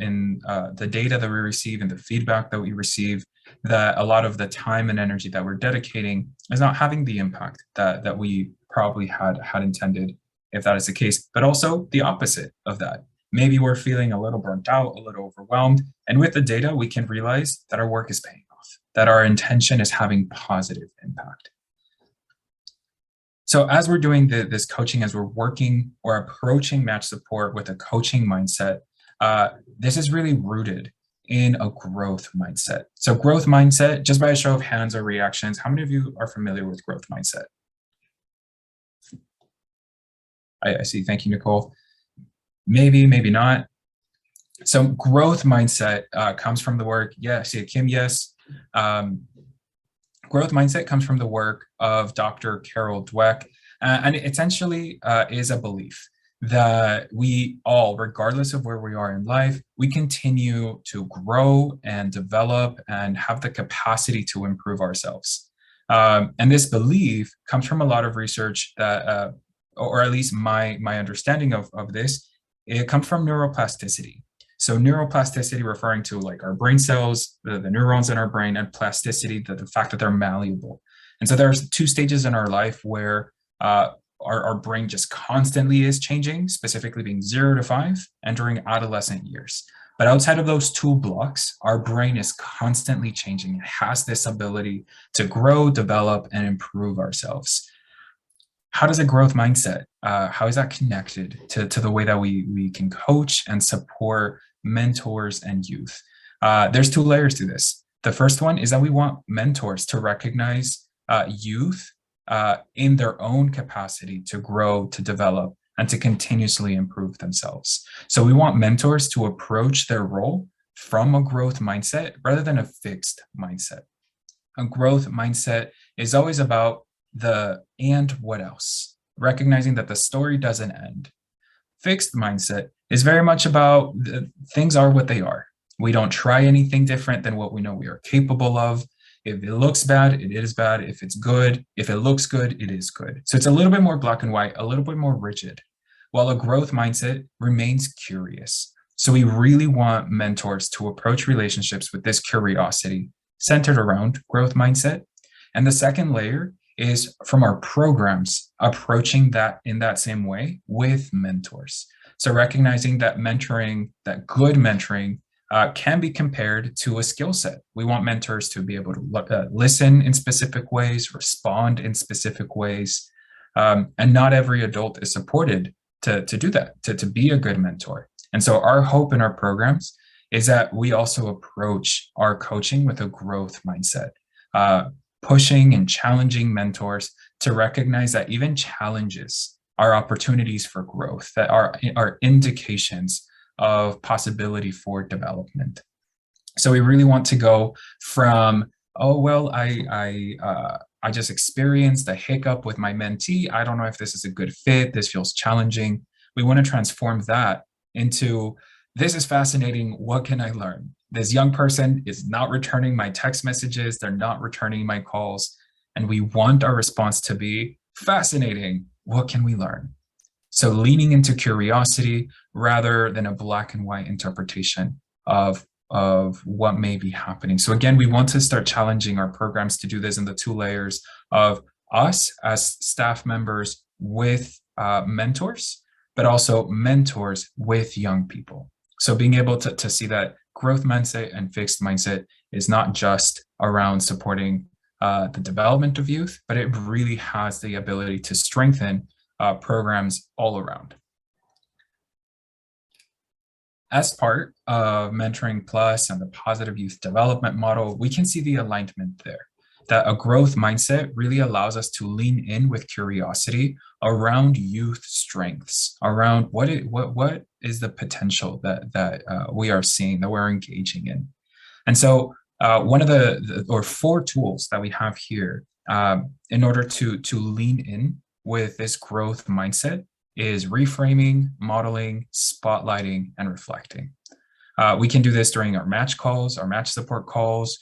the data that we receive and the feedback that we receive that a lot of the time and energy that we're dedicating is not having the impact that we probably had intended, if that is the case. But also the opposite of that. Maybe we're feeling a little burnt out, a little overwhelmed. And with the data, we can realize that our work is paying off, that our intention is having positive impact. So as we're doing this coaching, as we're working or approaching match support with a coaching mindset, this is really rooted in a growth mindset. So growth mindset, just by a show of hands or reactions, how many of you are familiar with growth mindset? I see, thank you, Nicole. Maybe, maybe not. So growth mindset comes from the work, yeah, I see it, Kim, yes. Growth mindset comes from the work of Dr. Carol Dweck, and it essentially is a belief that we all, regardless of where we are in life, we continue to grow and develop and have the capacity to improve ourselves. And this belief comes from a lot of research that, or at least my understanding of this, it comes from neuroplasticity. So neuroplasticity referring to like our brain cells, the neurons in our brain, and plasticity, the fact that they're malleable. And so there's two stages in our life where our brain just constantly is changing, specifically being 0 to 5 and during adolescent years. But outside of those two blocks, our brain is constantly changing. It has this ability to grow, develop, and improve ourselves. How does a growth mindset, how is that connected to the way that we can coach and support mentors and youth? There's two layers to this. The first one is that we want mentors to recognize youth in their own capacity to grow, to develop, and to continuously improve themselves. So we want mentors to approach their role from a growth mindset rather than a fixed mindset. A growth mindset is always about the and what else, recognizing that the story doesn't end. Fixed mindset is very much about things are what they are. We don't try anything different than what we know we are capable of. If it looks bad, it is bad. If it's good, if it looks good, it is good. So it's a little bit more black and white, a little bit more rigid, while a growth mindset remains curious. So we really want mentors to approach relationships with this curiosity centered around growth mindset. And the second layer is from our programs approaching that in that same way with mentors. So recognizing that mentoring, that good mentoring, can be compared to a skill set. We want mentors to be able to listen in specific ways, respond in specific ways, and not every adult is supported to do that, to be a good mentor. And so our hope in our programs is that we also approach our coaching with a growth mindset, pushing and challenging mentors to recognize that even challenges are opportunities for growth, that are indications of possibility for development. So we really want to go from, oh, well, I just experienced a hiccup with my mentee. I don't know if this is a good fit. This feels challenging. We want to transform that into, this is fascinating. What can I learn? This young person is not returning my text messages. They're not returning my calls. And we want our response to be fascinating. What can we learn? So leaning into curiosity rather than a black and white interpretation of what may be happening. So again, we want to start challenging our programs to do this in the two layers of us as staff members with mentors, but also mentors with young people. So being able to see that growth mindset and fixed mindset is not just around supporting the development of youth, but it really has the ability to strengthen programs all around. As part of Mentoring Plus and the Positive Youth Development Model, we can see the alignment there, that a growth mindset really allows us to lean in with curiosity around youth strengths, around what is the potential that we are seeing, that we're engaging in. And so one of the 4 tools that we have here in order to lean in with this growth mindset is reframing, modeling, spotlighting, and reflecting. We can do this during our match calls, our match support calls.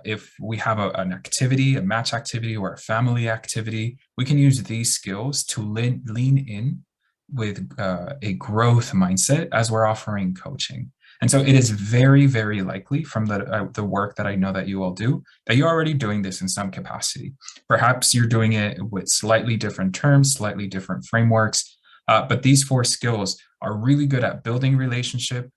If we have an activity, a match activity or a family activity, we can use these skills to lean in with a growth mindset as we're offering coaching. And so it is very, very likely from the work that I know that you all do, that you're already doing this in some capacity. Perhaps you're doing it with slightly different terms, slightly different frameworks, but these 4 skills are really good at building relationship,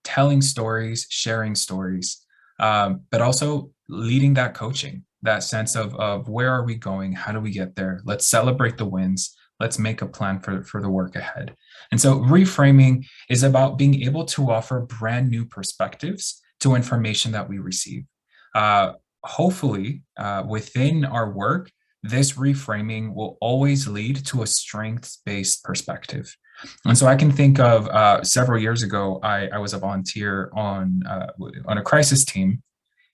telling stories, sharing stories, but also leading that coaching, that sense of where are we going? How do we get there? Let's celebrate the wins. Let's make a plan for the work ahead. And so reframing is about being able to offer brand new perspectives to information that we receive. Hopefully, within our work, this reframing will always lead to a strengths-based perspective. And so I can think of several years ago, I was a volunteer on a crisis team.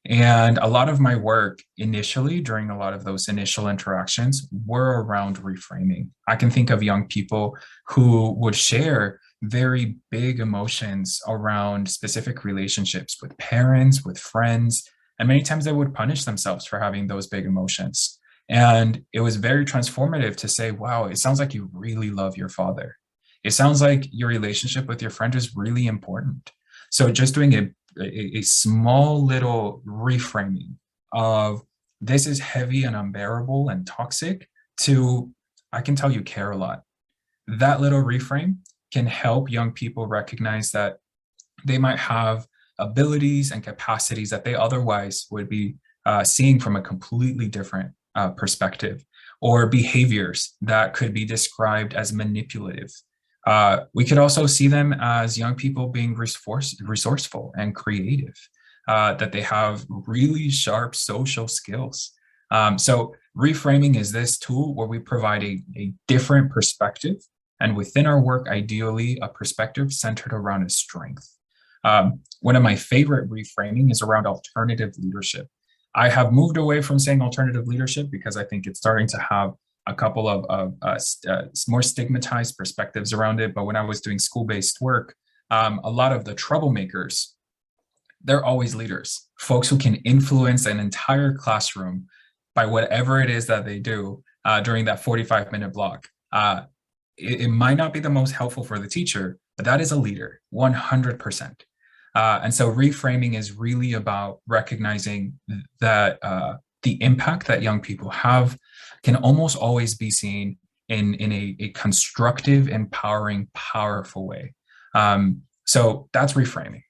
And a lot of my work initially, during a lot of those initial interactions, were around reframing. I can think of young people who would share very big emotions around specific relationships with parents, with friends, and many times they would punish themselves for having those big emotions. And it was very transformative to say, wow, it sounds like you really love your father. It sounds like your relationship with your friend is really important. So just doing a small little reframing of this is heavy and unbearable and toxic to I can tell you care a lot. That little reframe can help young people recognize that they might have abilities and capacities that they otherwise would be seeing from a completely different perspective, or behaviors that could be described as manipulative. We could also see them as young people being resourceful and creative, that they have really sharp social skills. So reframing is this tool where we provide a different perspective, and within our work, ideally, a perspective centered around a strength. One of my favorite reframing is around alternative leadership. I have moved away from saying alternative leadership because I think it's starting to have a couple of more stigmatized perspectives around it. But when I was doing school-based work, a lot of the troublemakers, they're always leaders, folks who can influence an entire classroom by whatever it is that they do during that 45-minute block. It might not be the most helpful for the teacher, but that is a leader, 100%. And so reframing is really about recognizing that the impact that young people have can almost always be seen in a constructive, empowering, powerful way. So that's reframing.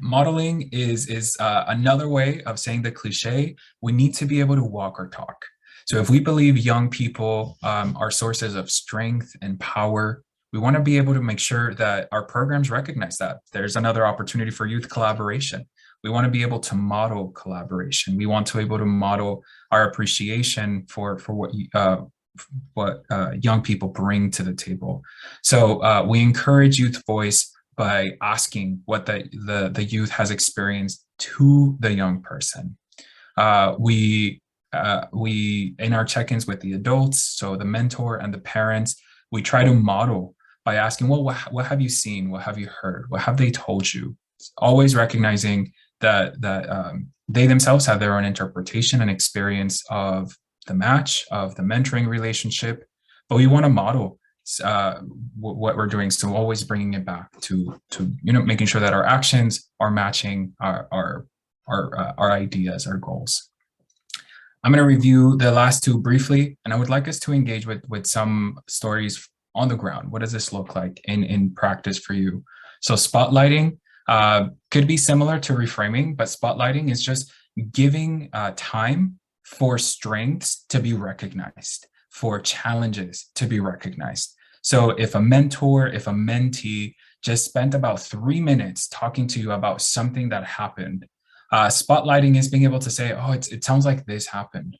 Modeling is another way of saying the cliche: we need to be able to walk or talk. So if we believe young people are sources of strength and power, we want to be able to make sure that our programs recognize that. There's another opportunity for youth collaboration. We want to be able to model collaboration. We want to be able to model our appreciation for what young people bring to the table. So we encourage youth voice by asking what the youth has experienced to the young person. We in our check-ins with the adults, so the mentor and the parents, we try to model by asking, well, what have you seen? What have you heard? What have they told you? Always recognizing that they themselves have their own interpretation and experience of the match, of the mentoring relationship, but we want to model what we're doing. So always bringing it back to making sure that our actions are matching our ideas, our goals. I'm going to review the last two briefly, and I would like us to engage with some stories on the ground. What does this look like in practice for you? So spotlighting could be similar to reframing, but spotlighting is just giving time for strengths to be recognized, for challenges to be recognized. So if a mentor, if a mentee just spent about 3 minutes talking to you about something that happened, spotlighting is being able to say, oh, it sounds like this happened.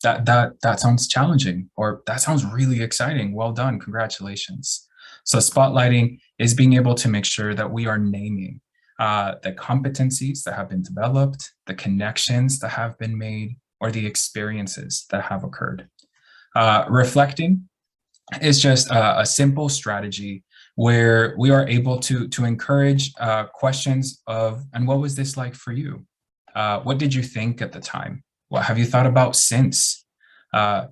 That sounds challenging, or that sounds really exciting. Well done, congratulations. So spotlighting is being able to make sure that we are naming the competencies that have been developed, the connections that have been made, or the experiences that have occurred. Reflecting is just a simple strategy where we are able to encourage questions of, and what was this like for you? What did you think at the time? What have you thought about since?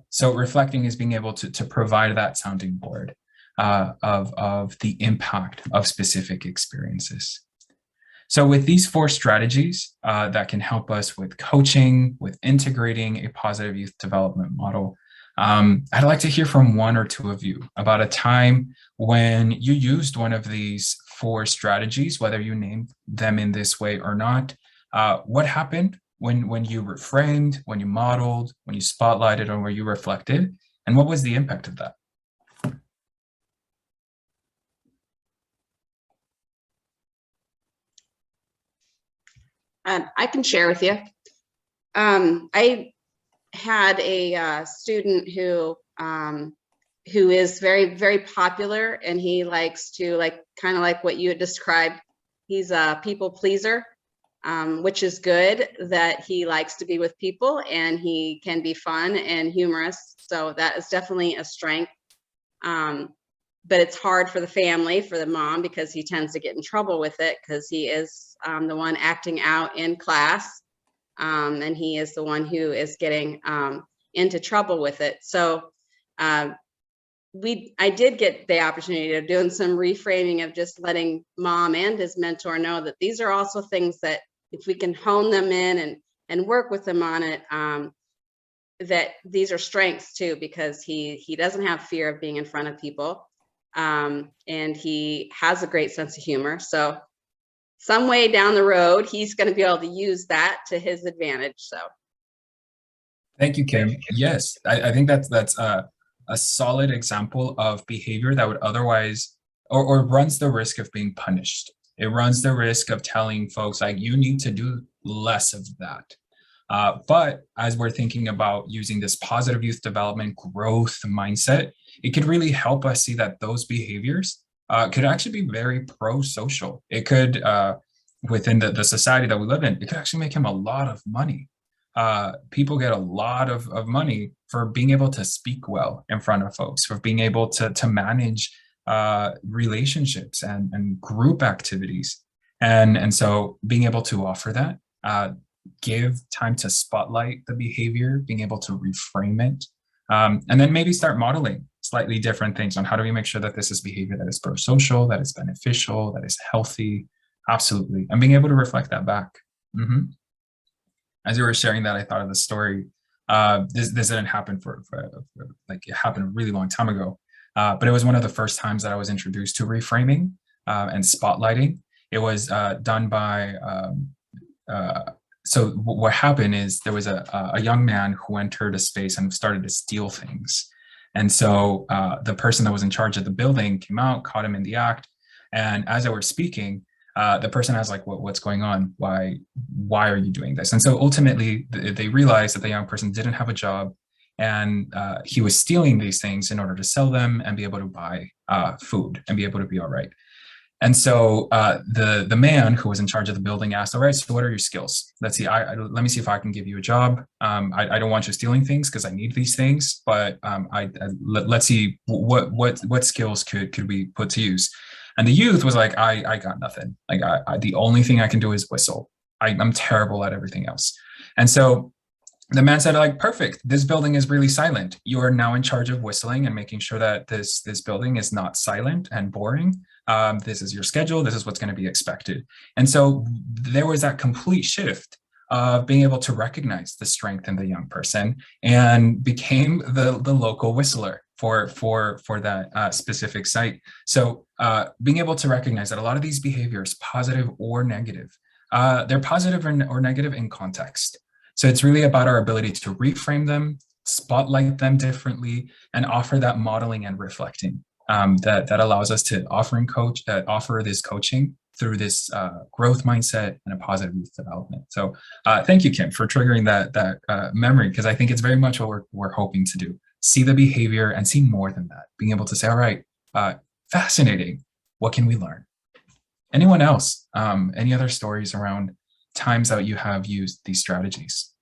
So reflecting is being able to provide that sounding board of the impact of specific experiences. So with these 4 strategies that can help us with coaching, with integrating a positive youth development model, I'd like to hear from 1 or 2 of you about a time when you used one of these 4 strategies, whether you named them in this way or not. What happened when you reframed, when you modeled, when you spotlighted, or where you reflected, and what was the impact of that? I can share with you. I had a student who is very, very popular, and he likes to kind of like what you had described. He's a people pleaser, which is good, that he likes to be with people and he can be fun and humorous. So that is definitely a strength. But it's hard for the family, for the mom, because he tends to get in trouble with it, because he is the one acting out in class. And he is the one who is getting into trouble with it. So I did get the opportunity of doing some reframing of just letting mom and his mentor know that these are also things that if we can hone them in and work with them on it, that these are strengths too, because he doesn't have fear of being in front of people, and he has a great sense of humor. So some way down the road, he's going to be able to use that to his advantage. So Thank you, Kim. Yes, I think that's a solid example of behavior that would otherwise or runs the risk of being punished. It runs the risk of telling folks like, you need to do less of that. But as we're thinking about using this positive youth development growth mindset, it could really help us see that those behaviors could actually be very pro-social. It could, within the society that we live in, it could actually make him a lot of money. People get a lot of money for being able to speak well in front of folks, for being able to manage relationships and group activities. And so being able to offer that, give time to spotlight the behavior, being able to reframe it, and then maybe start modeling slightly different things on how do we make sure that this is behavior that is pro-social, that is beneficial, that is healthy. Absolutely. And being able to reflect that back. As you were sharing that, I thought of the story. This didn't happen for like, it happened a really long time ago, but it was one of the first times that I was introduced to reframing and spotlighting. It was done by, so what happened is there was a young man who entered a space and started to steal things. And so the person that was in charge of the building came out, caught him in the act. And as I was speaking, the person was like, what's going on? Why are you doing this? And so ultimately they realized that the young person didn't have a job, and he was stealing these things in order to sell them and be able to buy food and be able to be all right. And so the man who was in charge of the building asked, all right, so what are your skills? Let's see, let me see if I can give you a job. I don't want you stealing things because I need these things, but let's see what skills could we put to use. And the youth was like, I got nothing. Like the only thing I can do is whistle. I'm terrible at everything else. And so the man said, like, perfect, this building is really silent. You are now in charge of whistling and making sure that this building is not silent and boring. This is your schedule. This is what's going to be expected. And so there was that complete shift of being able to recognize the strength in the young person and became the local whistler for that specific site. So being able to recognize that a lot of these behaviors, positive or negative, they're positive or negative in context. So it's really about our ability to reframe them, spotlight them differently, and offer that modeling and reflecting that allows us to offer this coaching through this growth mindset and a positive youth development. So thank you, Kim, for triggering that memory, because I think it's very much what we're hoping to do. See the behavior and see more than that. Being able to say, all right, fascinating. What can we learn? Anyone else? Any other stories around times that you have used these strategies?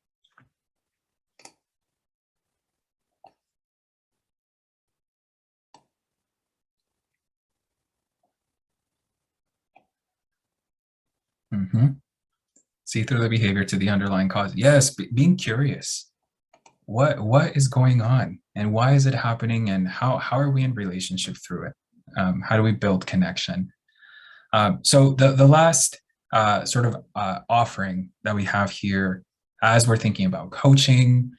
See through the behavior to the underlying cause. Yes, being curious. What is going on and why is it happening, and how are we in relationship through it? How do we build connection? So the last sort of offering that we have here, as we're thinking about coaching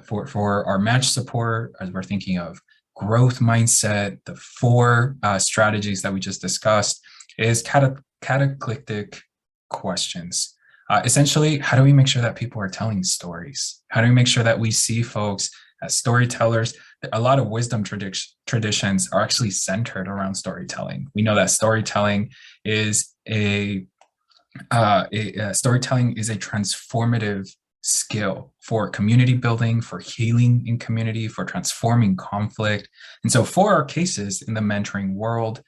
for our match support, as we're thinking of growth mindset, the 4 strategies that we just discussed, is cataclysmic questions. Essentially, how do we make sure that people are telling stories? How do we make sure that we see folks as storytellers? A lot of wisdom traditions are actually centered around storytelling. We know that storytelling is a transformative skill for community building, for healing in community, for transforming conflict. And so for our cases in the mentoring world,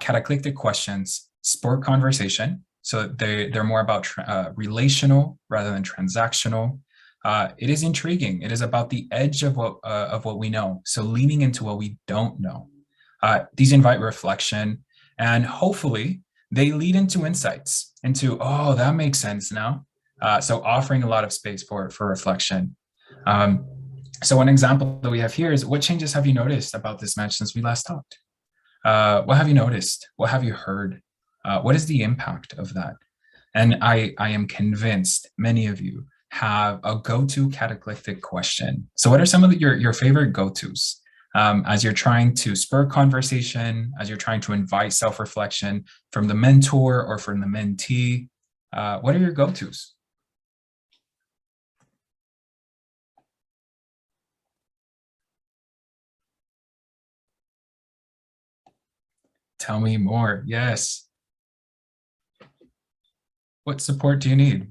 cataclysmic questions spur conversation. So they're more about relational rather than transactional. It is intriguing. It is about the edge of what we know. So leaning into what we don't know. These invite reflection, and hopefully they lead into insights, into, oh, that makes sense now. So offering a lot of space for reflection. So one example that we have here is, what changes have you noticed about this match since we last talked? What have you noticed? What have you heard? What is the impact of that? And I am convinced many of you have a go-to cataclysmic question. So what are some of your favorite go-tos as you're trying to spur conversation, as you're trying to invite self-reflection from the mentor or from the mentee? What are your go-tos? Tell me more. Yes. What support do you need?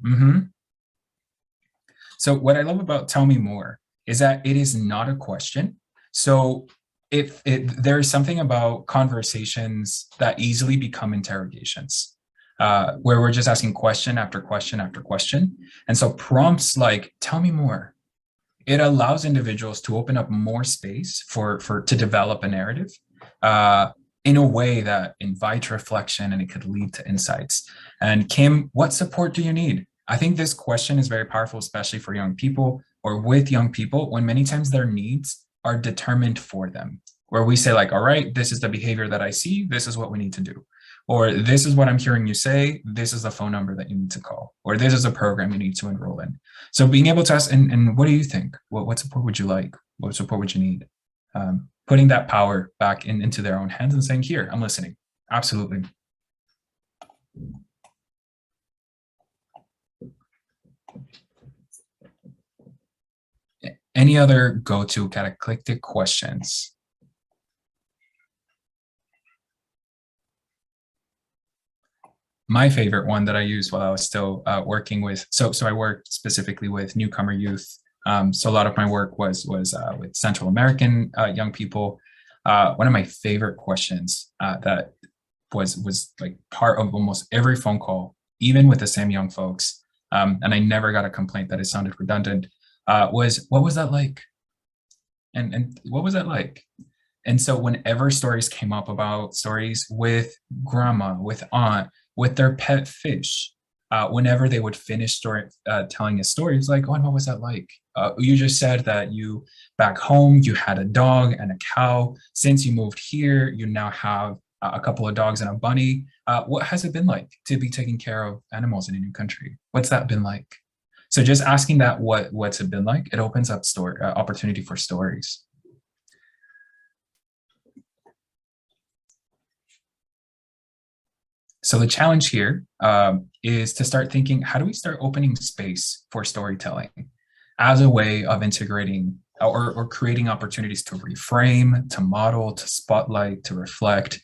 So what I love about Tell Me More is that it is not a question. So if there is something about conversations that easily become interrogations, where we're just asking question after question after question. And so prompts like, tell me more, it allows individuals to open up more space to develop a narrative in a way that invites reflection, and it could lead to insights. And Kim, what support do you need? I think this question is very powerful, especially for young people or with young people, when many times their needs are determined for them, where we say like, all right, this is the behavior that I see, this is what we need to do. Or this is what I'm hearing you say, this is the phone number that you need to call, or this is a program you need to enroll in. So being able to ask, and what do you think? What support would you like? What support would you need? Putting that power back into their own hands and saying, here, I'm listening. Absolutely. Any other go-to cataclysmic questions? My favorite one that I used while I was still working with, so I worked specifically with newcomer youth. So a lot of my work was with Central American young people. One of my favorite questions that was like part of almost every phone call, even with the same young folks, and I never got a complaint that it sounded redundant, was, what was that like? And what was that like? And so whenever stories came up about stories with grandma, with aunt, with their pet fish, whenever they would finish telling a story, it's like, oh, and what was that like? You just said that you, back home, you had a dog and a cow. Since you moved here, you now have a couple of dogs and a bunny. What has it been like to be taking care of animals in a new country? What's that been like? So just asking that, what's it been like? It opens up opportunity for stories. So the challenge here is to start thinking, how do we start opening space for storytelling as a way of integrating or creating opportunities to reframe, to model, to spotlight, to reflect.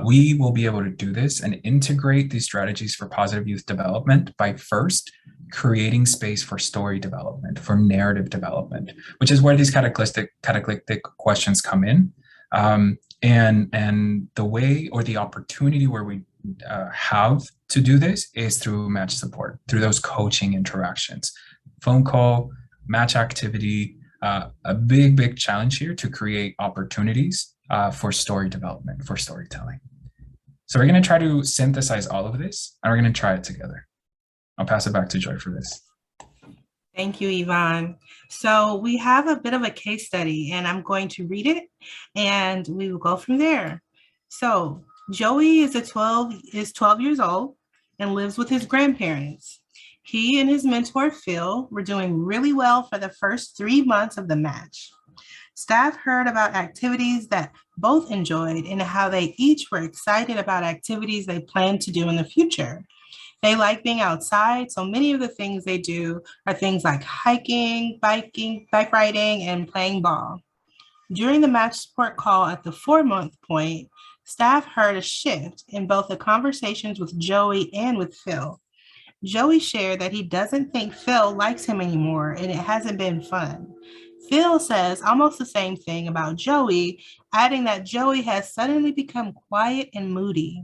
We will be able to do this and integrate these strategies for positive youth development by first creating space for story development, for narrative development, which is where these cataclysmic questions come in. And the way or the opportunity where we have to do this is through match support, through those coaching interactions, phone call, match activity, a big challenge here to create opportunities for story development, for storytelling. So we're going to try to synthesize all of this, and we're going to try it together. I'll pass it back to Joy for this. Thank you, Yvonne. So we have a bit of a case study, and I'm going to read it, and we will go from there. So Joey is 12 years old and lives with his grandparents. He and his mentor, Phil, were doing really well for the first 3 months of the match. Staff heard about activities that both enjoyed and how they each were excited about activities they planned to do in the future. They like being outside, so many of the things they do are things like hiking, bike riding, and playing ball. During the match support call at the 4-month point, staff heard a shift in both the conversations with Joey and with Phil. Joey shared that he doesn't think Phil likes him anymore and it hasn't been fun. Phil says almost the same thing about Joey, adding that Joey has suddenly become quiet and moody.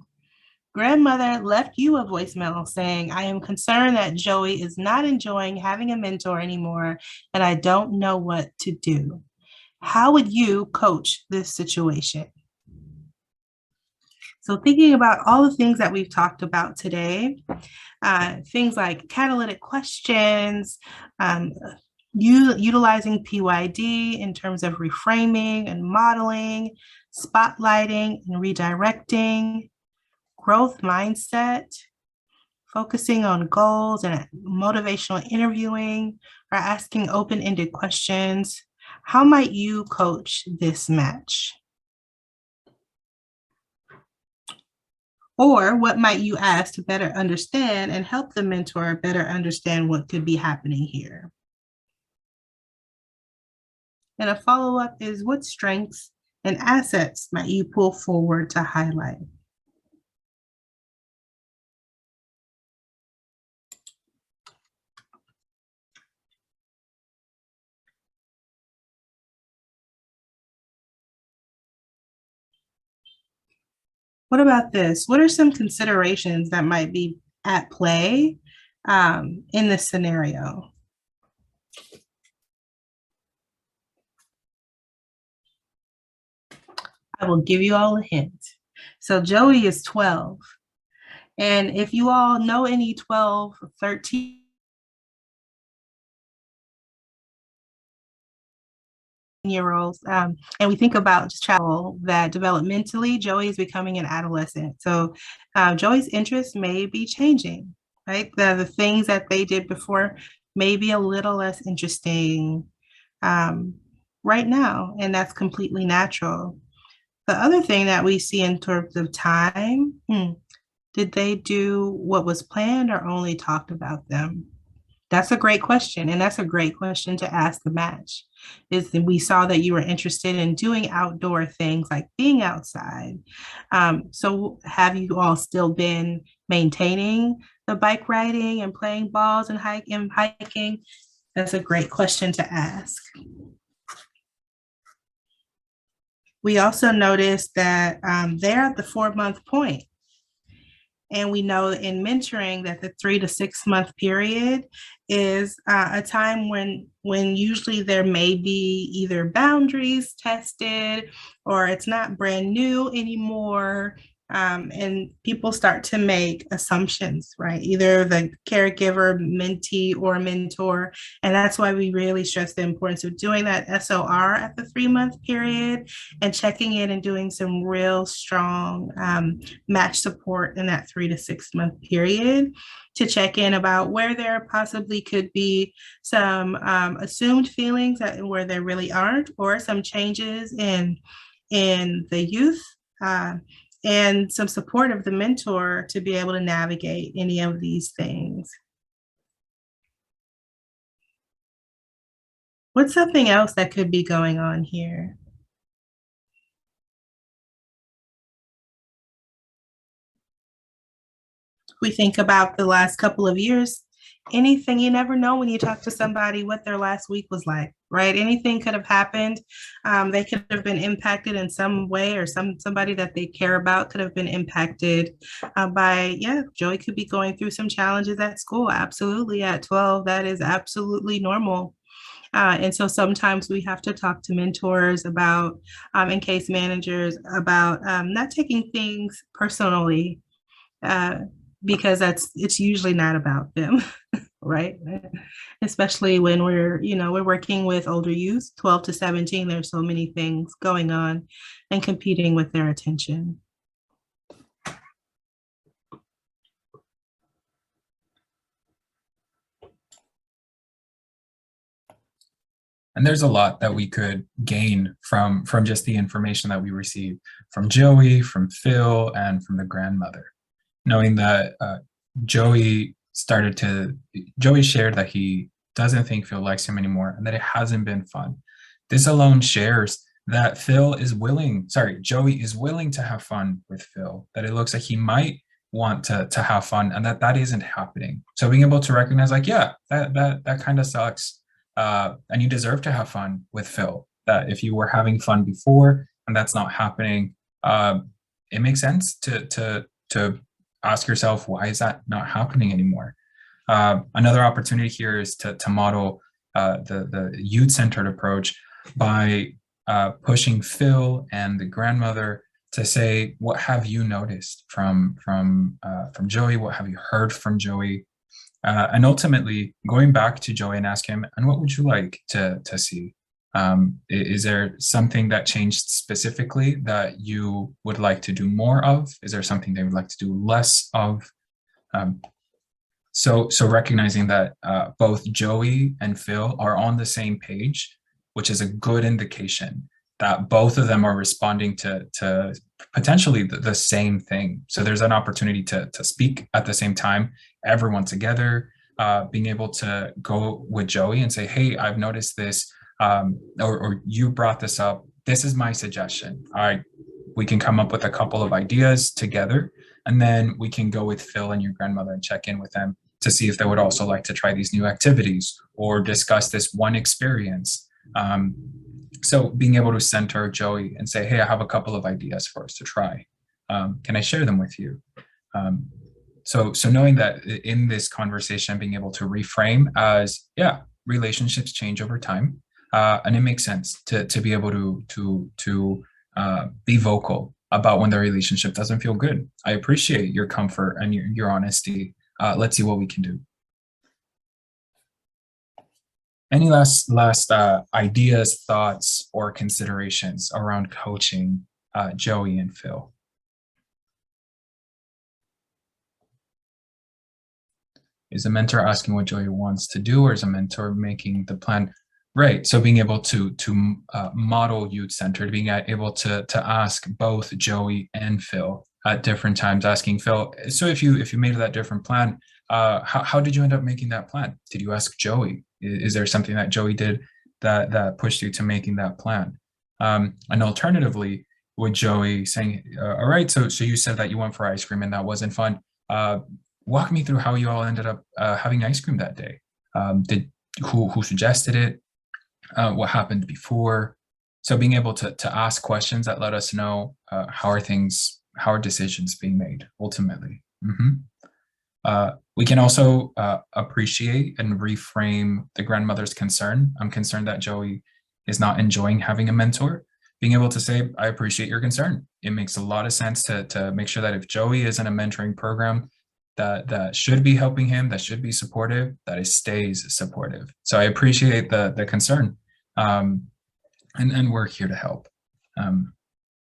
Grandmother left you a voicemail saying, I am concerned that Joey is not enjoying having a mentor anymore and I don't know what to do. How would you coach this situation? So thinking about all the things that we've talked about today, things like catalytic questions, utilizing PYD in terms of reframing and modeling, spotlighting and redirecting, growth mindset, focusing on goals and motivational interviewing, or asking open-ended questions? How might you coach this match? Or what might you ask to better understand and help the mentor better understand what could be happening here? And a follow-up is, what strengths and assets might you pull forward to highlight? What about this? What are some considerations that might be at play in this scenario? I will give you all a hint. So Joey is 12. And if you all know any 12, 13 year olds, and we think about just travel, that developmentally Joey is becoming an adolescent. So Joey's interests may be changing, right? The things that they did before may be a little less interesting right now, and that's completely natural. The other thing that we see in terms of time, did they do what was planned or only talked about them? That's a great question. And that's a great question to ask the match. Is that we saw that you were interested in doing outdoor things like being outside. So have you all still been maintaining the bike riding and playing balls and hiking? That's a great question to ask. We also noticed that they're at the 4-month point. And we know in mentoring that the 3 to 6 month period is a time when usually there may be either boundaries tested or it's not brand new anymore. And people start to make assumptions, right? Either the caregiver, mentee, or mentor. And that's why we really stress the importance of doing that SOR at the 3-month period and checking in and doing some real strong match support in that 3 to 6 month period to check in about where there possibly could be some assumed feelings where there really aren't, or some changes in the youth. And some support of the mentor to be able to navigate any of these things. What's something else that could be going on here? We think about the last couple of years, anything, you never know when you talk to somebody what their last week was like, right? Anything could have happened. They could have been impacted in some way, or somebody that they care about could have been impacted Joey could be going through some challenges at school. Absolutely. At 12, that is absolutely normal. And so sometimes we have to talk to mentors about, and case managers about not taking things personally, because it's usually not about them, right? Especially when we're working with older youth, 12 to 17, there's so many things going on and competing with their attention. And there's a lot that we could gain from just the information that we received from Joey, from Phil, and from the grandmother. Knowing that Joey shared that he doesn't think Phil likes him anymore and that it hasn't been fun. This alone shares that Joey is willing to have fun with Phil, that it looks like he might want to have fun, and that isn't happening. So being able to recognize, like, yeah, that kind of sucks, and you deserve to have fun with Phil. That if you were having fun before and that's not happening, it makes sense to ask yourself, why is that not happening anymore? Another opportunity here is to model the youth-centered approach by pushing Phil and the grandmother to say, what have you noticed from Joey? What have you heard from Joey? And ultimately going back to Joey and ask him, and what would you like to see? Is there something that changed specifically that you would like to do more of? Is there something they would like to do less of? So recognizing that both Joey and Phil are on the same page, which is a good indication that both of them are responding to potentially the same thing. So there's an opportunity to speak at the same time, everyone together, being able to go with Joey and say, hey, I've noticed this, or you brought this up. This is my suggestion. We can come up with a couple of ideas together, and then we can go with Phil and your grandmother and check in with them to see if they would also like to try these new activities or discuss this one experience. So being able to center Joey and say, hey, I have a couple of ideas for us to try. Can I share them with you? So knowing that in this conversation, being able to reframe as, yeah, relationships change over time. And it makes sense to be able to be vocal about when the relationship doesn't feel good. I appreciate your comfort and your honesty. Let's see what we can do. Any last ideas, thoughts, or considerations around coaching Joey and Phil? Is a mentor asking what Joey wants to do, or is a mentor making the plan? Right. So being able to model youth-centered, being able to ask both Joey and Phil at different times, asking Phil, so if you made that different plan, how did you end up making that plan? Did you ask Joey? Is there something that Joey did that pushed you to making that plan? And alternatively, with Joey saying, all right, so you said that you went for ice cream and that wasn't fun. Walk me through how you all ended up having ice cream that day. Who suggested it? What happened before? So being able to ask questions that let us know how are decisions being made ultimately. We can also appreciate and reframe the grandmother's concern. I'm concerned that Joey is not enjoying having a mentor. Being able to say, I appreciate your concern. It makes a lot of sense to make sure that if Joey is in a mentoring program that should be helping him, that should be supportive, that it stays supportive. So I appreciate the concern, and we're here to help.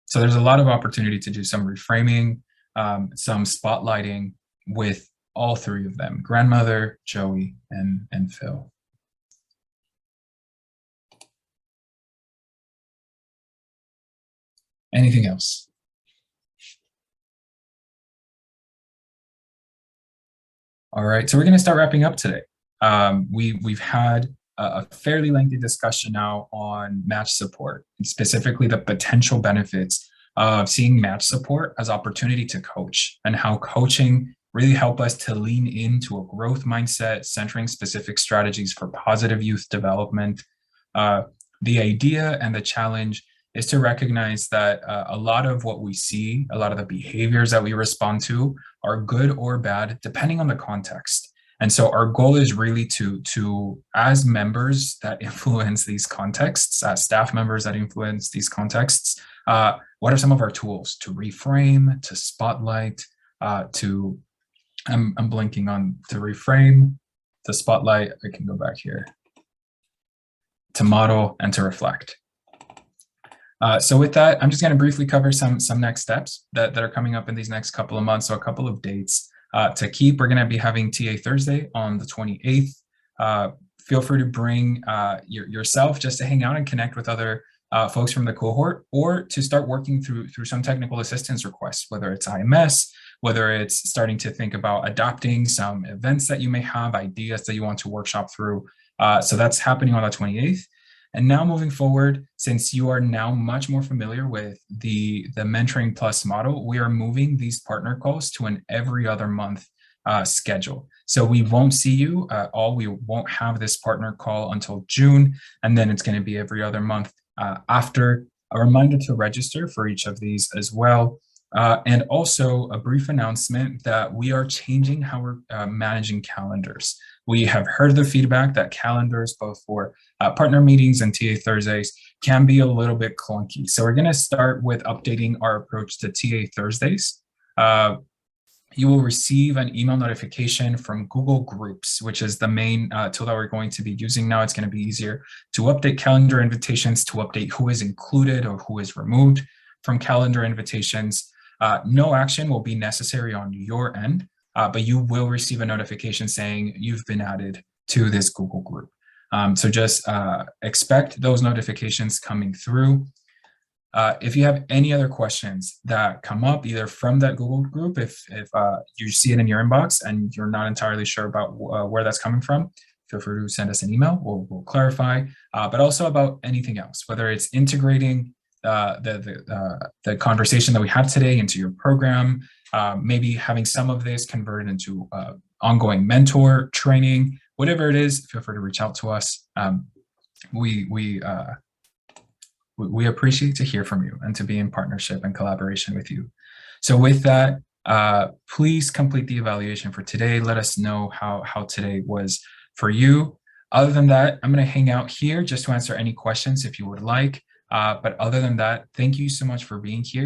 So there's a lot of opportunity to do some reframing, some spotlighting with all three of them, grandmother, Joey, and Phil. Anything else? All right, so we're going to start wrapping up today. We've had a fairly lengthy discussion now on match support, and specifically the potential benefits of seeing match support as opportunity to coach, and how coaching really help us to lean into a growth mindset, centering specific strategies for positive youth development. The idea and the challenge is to recognize that a lot of what we see, a lot of the behaviors that we respond to are good or bad, depending on the context. And so our goal is really to as members that influence these contexts, as staff members that influence these contexts, what are some of our tools to reframe, to spotlight, I'm blinking on to reframe, to spotlight, I can go back here, to model and to reflect. So with that, I'm just going to briefly cover some next steps that are coming up in these next couple of months. So a couple of dates to keep. We're going to be having TA Thursday on the 28th. Feel free to bring yourself just to hang out and connect with other folks from the cohort, or to start working through some technical assistance requests, whether it's IMS, whether it's starting to think about adopting some events that you may have, ideas that you want to workshop through. So that's happening on the 28th. And now moving forward, since you are now much more familiar with the Mentoring Plus model, we are moving these partner calls to an every other month schedule. So we won't see you we won't have this partner call until June, and then it's going to be every other month after. A reminder to register for each of these as well. And also a brief announcement that we are changing how we're managing calendars. We have heard the feedback that calendars, both for partner meetings and TA Thursdays, can be a little bit clunky. So we're going to start with updating our approach to TA Thursdays. You will receive an email notification from Google Groups, which is the main tool that we're going to be using now. It's going to be easier to update calendar invitations, to update who is included or who is removed from calendar invitations. No action will be necessary on your end. but you will receive a notification saying you've been added to this Google group. So just expect those notifications coming through. If you have any other questions that come up, either from that Google group, if you see it in your inbox and you're not entirely sure about where that's coming from, feel free to send us an email. We'll clarify, but also about anything else, whether it's integrating the conversation that we had today into your program, maybe having some of this converted into ongoing mentor training, whatever it is, feel free to reach out to us. We appreciate to hear from you and to be in partnership and collaboration with you. So with that, please complete the evaluation for today. Let us know how today was for you. Other than that, I'm going to hang out here just to answer any questions if you would like. But other than that, thank you so much for being here.